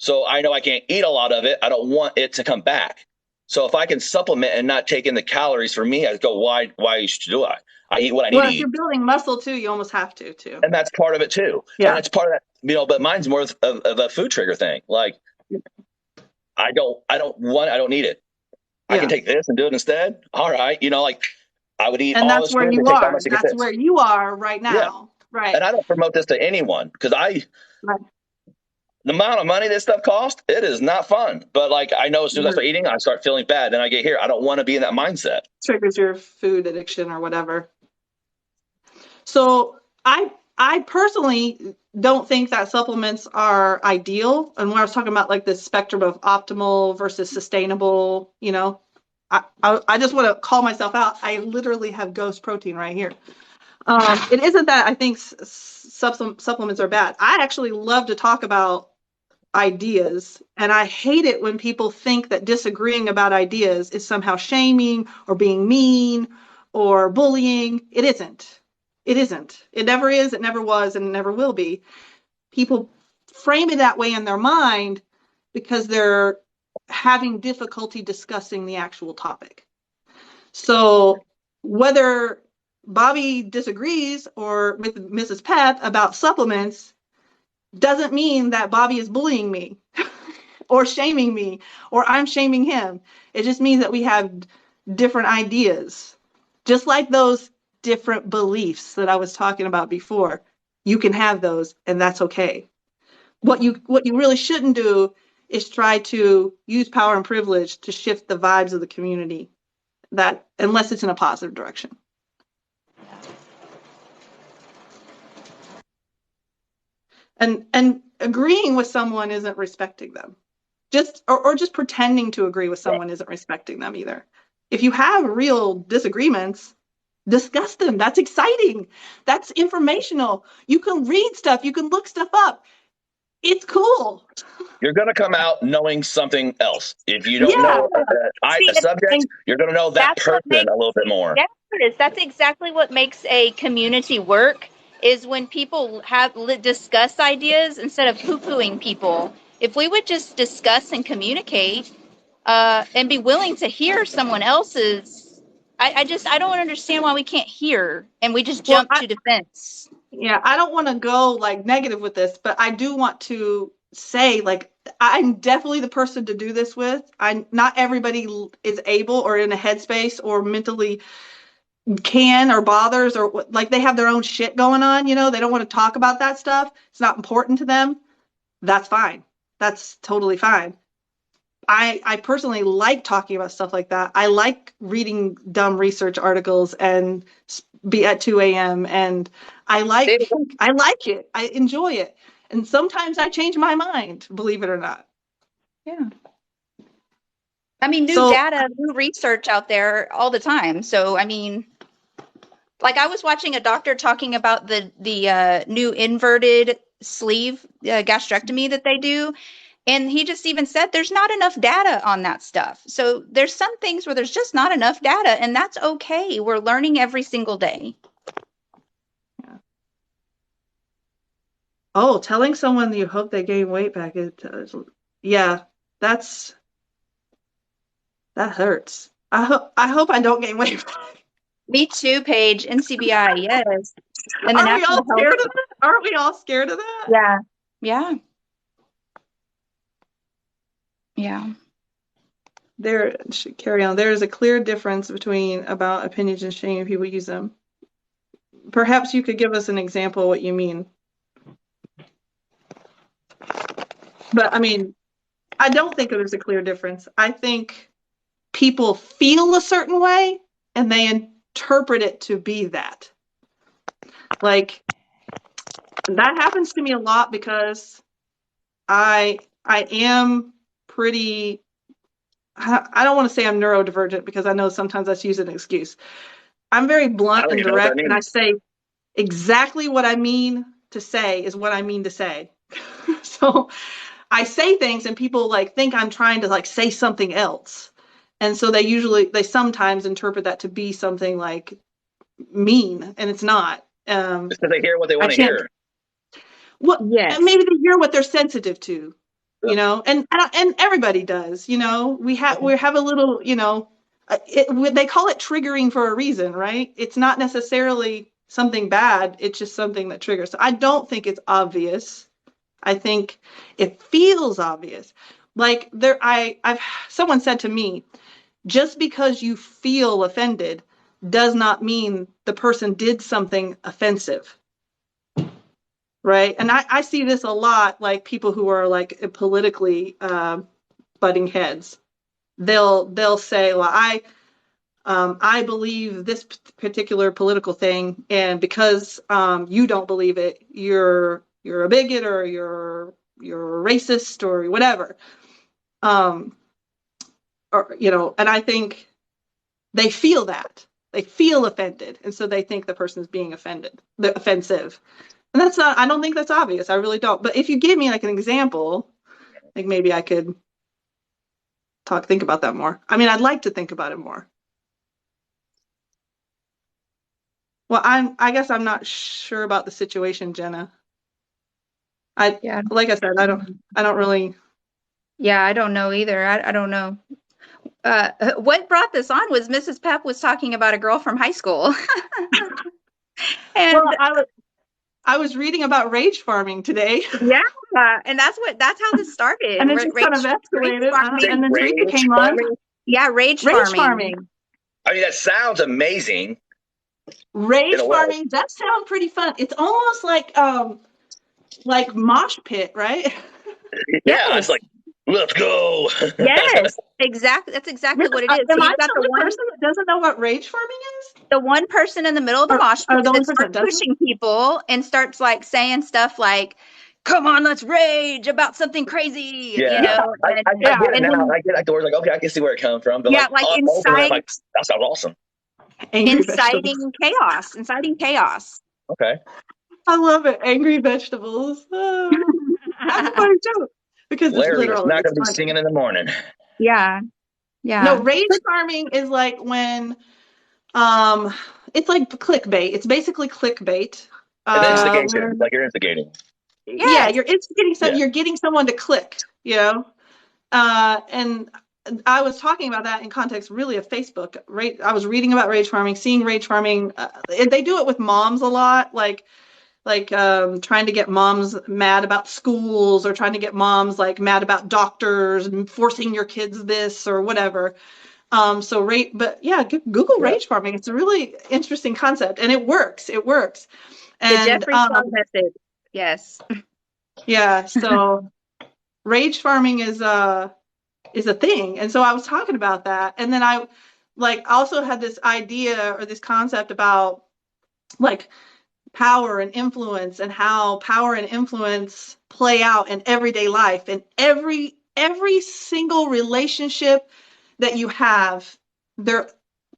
So I know I can't eat a lot of it. I don't want it to come back. So if I can supplement and not take in the calories for me, I go, why do I? I eat what I need Well, to if eat. you're building muscle too, you almost have to too. And that's part of it too. Yeah. And it's part of that, but mine's more of a food trigger thing. Like I don't need it. I can take this and do it instead. All right. Like I would eat And all that's this where food you and take that are. much to get That's this. where you are right now. Yeah. Right. And I don't promote this to anyone because Right. the amount of money this stuff costs, it is not fun. But like I know as soon as I start eating, I start feeling bad. Then I get here. I don't want to be in that mindset. Triggers your food addiction or whatever. So I personally don't think that supplements are ideal. And when I was talking about like this spectrum of optimal versus sustainable, I just want to call myself out. I literally have Ghost protein right here. It isn't that I think supplements are bad. I actually love to talk about ideas, and I hate it when people think that disagreeing about ideas is somehow shaming or being mean or bullying. It isn't. It isn't. It never is, it never was, and it never will be. People frame it that way in their mind because they're having difficulty discussing the actual topic. So whether Bobby disagrees or with Mrs. Pep about supplements doesn't mean that Bobby is bullying me or shaming me or I'm shaming him. It just means that we have different ideas. Just like those different beliefs that I was talking about before. You can have those and that's okay. What you really shouldn't do is try to use power and privilege to shift the vibes of the community, that unless it's in a positive direction. And agreeing with someone isn't respecting them. Just pretending to agree with someone isn't respecting them either. If you have real disagreements, discuss them. That's exciting. That's informational. You can read stuff. You can look stuff up. It's cool. You're going to come out knowing something else. If you don't know a subject, you're going to know that person a little bit more. That's exactly what makes a community work, is when people discuss ideas instead of poo-pooing people. If we would just discuss and communicate and be willing to hear someone else's, I don't understand why we can't hear and we just jump to defense. Yeah, I don't want to go like negative with this, but I do want to say, like, I'm definitely the person to do this with. Not everybody is able or in a headspace or mentally can or bothers, or like they have their own shit going on, they don't want to talk about that stuff. It's not important to them. That's fine. That's totally fine. I personally like talking about stuff like that. I like reading dumb research articles and be at 2 a.m. and I like it. I enjoy it. And sometimes I change my mind, believe it or not. Yeah. I mean, new data, new research out there all the time. So, I mean, like I was watching a doctor talking about the new inverted sleeve gastrectomy that they do. And he just even said there's not enough data on that stuff. So there's some things where there's just not enough data, and that's okay. We're learning every single day. Yeah. Oh, telling someone you hope they gain weight back that hurts. I hope I don't gain weight back. Me too, Paige. NCBI, yes. And Are we all scared of that? Aren't we all scared of that? Yeah. Yeah. Yeah. There should carry on. There is a clear difference between about opinions and shaming people use them. Perhaps you could give us an example of what you mean. But I mean, I don't think there's a clear difference. I think people feel a certain way and they interpret it to be that. Like, that happens to me a lot because I am pretty, I don't want to say I'm neurodivergent because I know sometimes that's used as an excuse. I'm very blunt and direct, and I say exactly what I mean to say is what I mean to say. So I say things and people like think I'm trying to like say something else. And so they sometimes interpret that to be something like mean, and it's not. Because they hear what they want to hear. Well, yes. Maybe they hear what they're sensitive to. you know, and everybody does, you know, we have a little, you know, they call it triggering for a reason, right? It's not necessarily something bad. It's just something that triggers. So I don't think it's obvious. I think it feels obvious. Like someone said to me, just because you feel offended does not mean the person did something offensive. Right. And I see this a lot, like people who are like politically butting heads. They'll say, well, I believe this particular political thing, and because you don't believe it, you're a bigot, or you're a racist, or whatever. Or, you know, and I think they feel that. They feel offended, and so they think the person is being offensive. And that's not, I don't think that's obvious. I really don't. But if you give me like an example, like maybe I could think about that more. I mean, I'd like to think about it more. Well, I guess I'm not sure about the situation, Jenna. Like I said, I don't really. Yeah, I don't know either. I don't know. What brought this on was Mrs. Pep was talking about a girl from high school. And well, I was reading about rage farming today. Yeah, and that's how this started. And it just kind of escalated. And then Teresa came on. Yeah, rage farming. I mean, that sounds amazing. Rage farming, that sounds pretty fun. It's almost like mosh pit, right? Yeah, yes. It's like, let's go. Yes, exactly. That's exactly what it is. Am I the one person that doesn't know what rage farming is? The one person in the middle of the mosh pit that starts pushing people and starts like saying stuff like, "Come on, let's rage about something crazy." Yeah, you know? I get it now. I get like the words, like, okay, I can see where it comes from. But yeah, like inciting. Like, that sounds awesome. Inciting chaos. Okay. I love it. Angry vegetables. That's a funny joke. Because Larry is not going to be singing in the morning. Yeah. Yeah. No, rage farming is like when, it's like clickbait. It's basically clickbait. Instigation, like you're instigating. Yeah, you're instigating something. Yeah. You're getting someone to click, you know? And I was talking about that in context really of Facebook. I was reading about rage farming, seeing rage farming. They do it with moms a lot, like trying to get moms mad about schools, or trying to get moms like mad about doctors and forcing your kids this or whatever. But yeah, Google rage farming. It's a really interesting concept, and it works. And the Jeffrey Stahl method. Yes. Yeah. So rage farming is a thing. And so I was talking about that. And then I also had this idea or this concept about like power and influence, and how power and influence play out in everyday life, and every single relationship that you have, their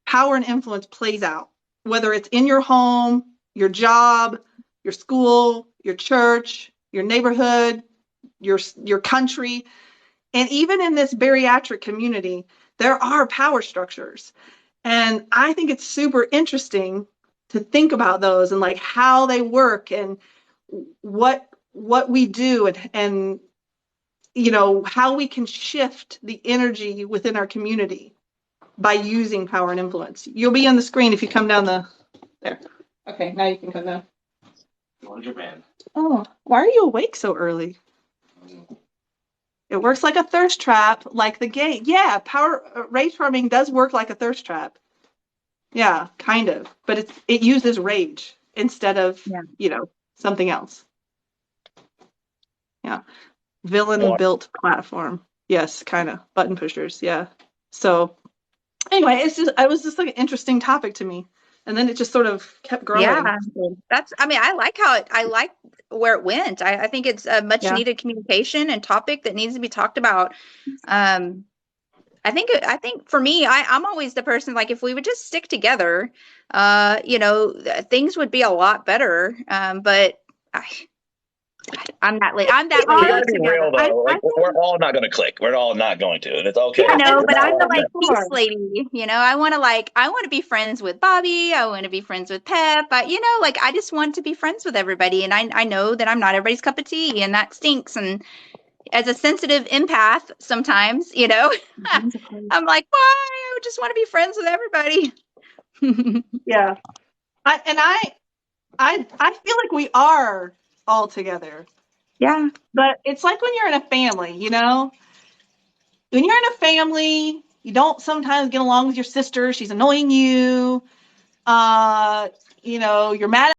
power and influence plays out, whether it's in your home, your job, your school, your church, your neighborhood, your country, and even in this bariatric community, there are power structures. And I think it's super interesting to think about those and like how they work, and what we do, and you know, how we can shift the energy within our community by using power and influence. You'll be on the screen if you come down there. Okay, now you can come down. Wonder Man. Oh, why are you awake so early? It works like a thirst trap, like the game. Yeah, rage farming does work like a thirst trap. Yeah, kind of, but it uses rage instead of you know, something else. Yeah, villain built platform. Yes, kind of button pushers. Yeah. So anyway, it was just like an interesting topic to me, and then it just sort of kept growing. Yeah, I like where it went. I think it's a much needed communication and topic that needs to be talked about. I think for me, I'm always the person, like, if we would just stick together, you know, things would be a lot better. But I'm that late. I'm that late. Let's be real though. We're all not going to click. We're all not going to, and it's okay. I know, but I'm the like peace lady. You know, I want to be friends with Bobby. I want to be friends with Pep. You know, like, I just want to be friends with everybody. And I know that I'm not everybody's cup of tea, and that stinks. And as a sensitive empath, sometimes, you know, I'm like, why? I would just want to be friends with everybody. Yeah. I feel like we are all together. Yeah. But it's like when you're in a family, you know? When you're in a family, you don't sometimes get along with your sister. She's annoying you. You know, you're mad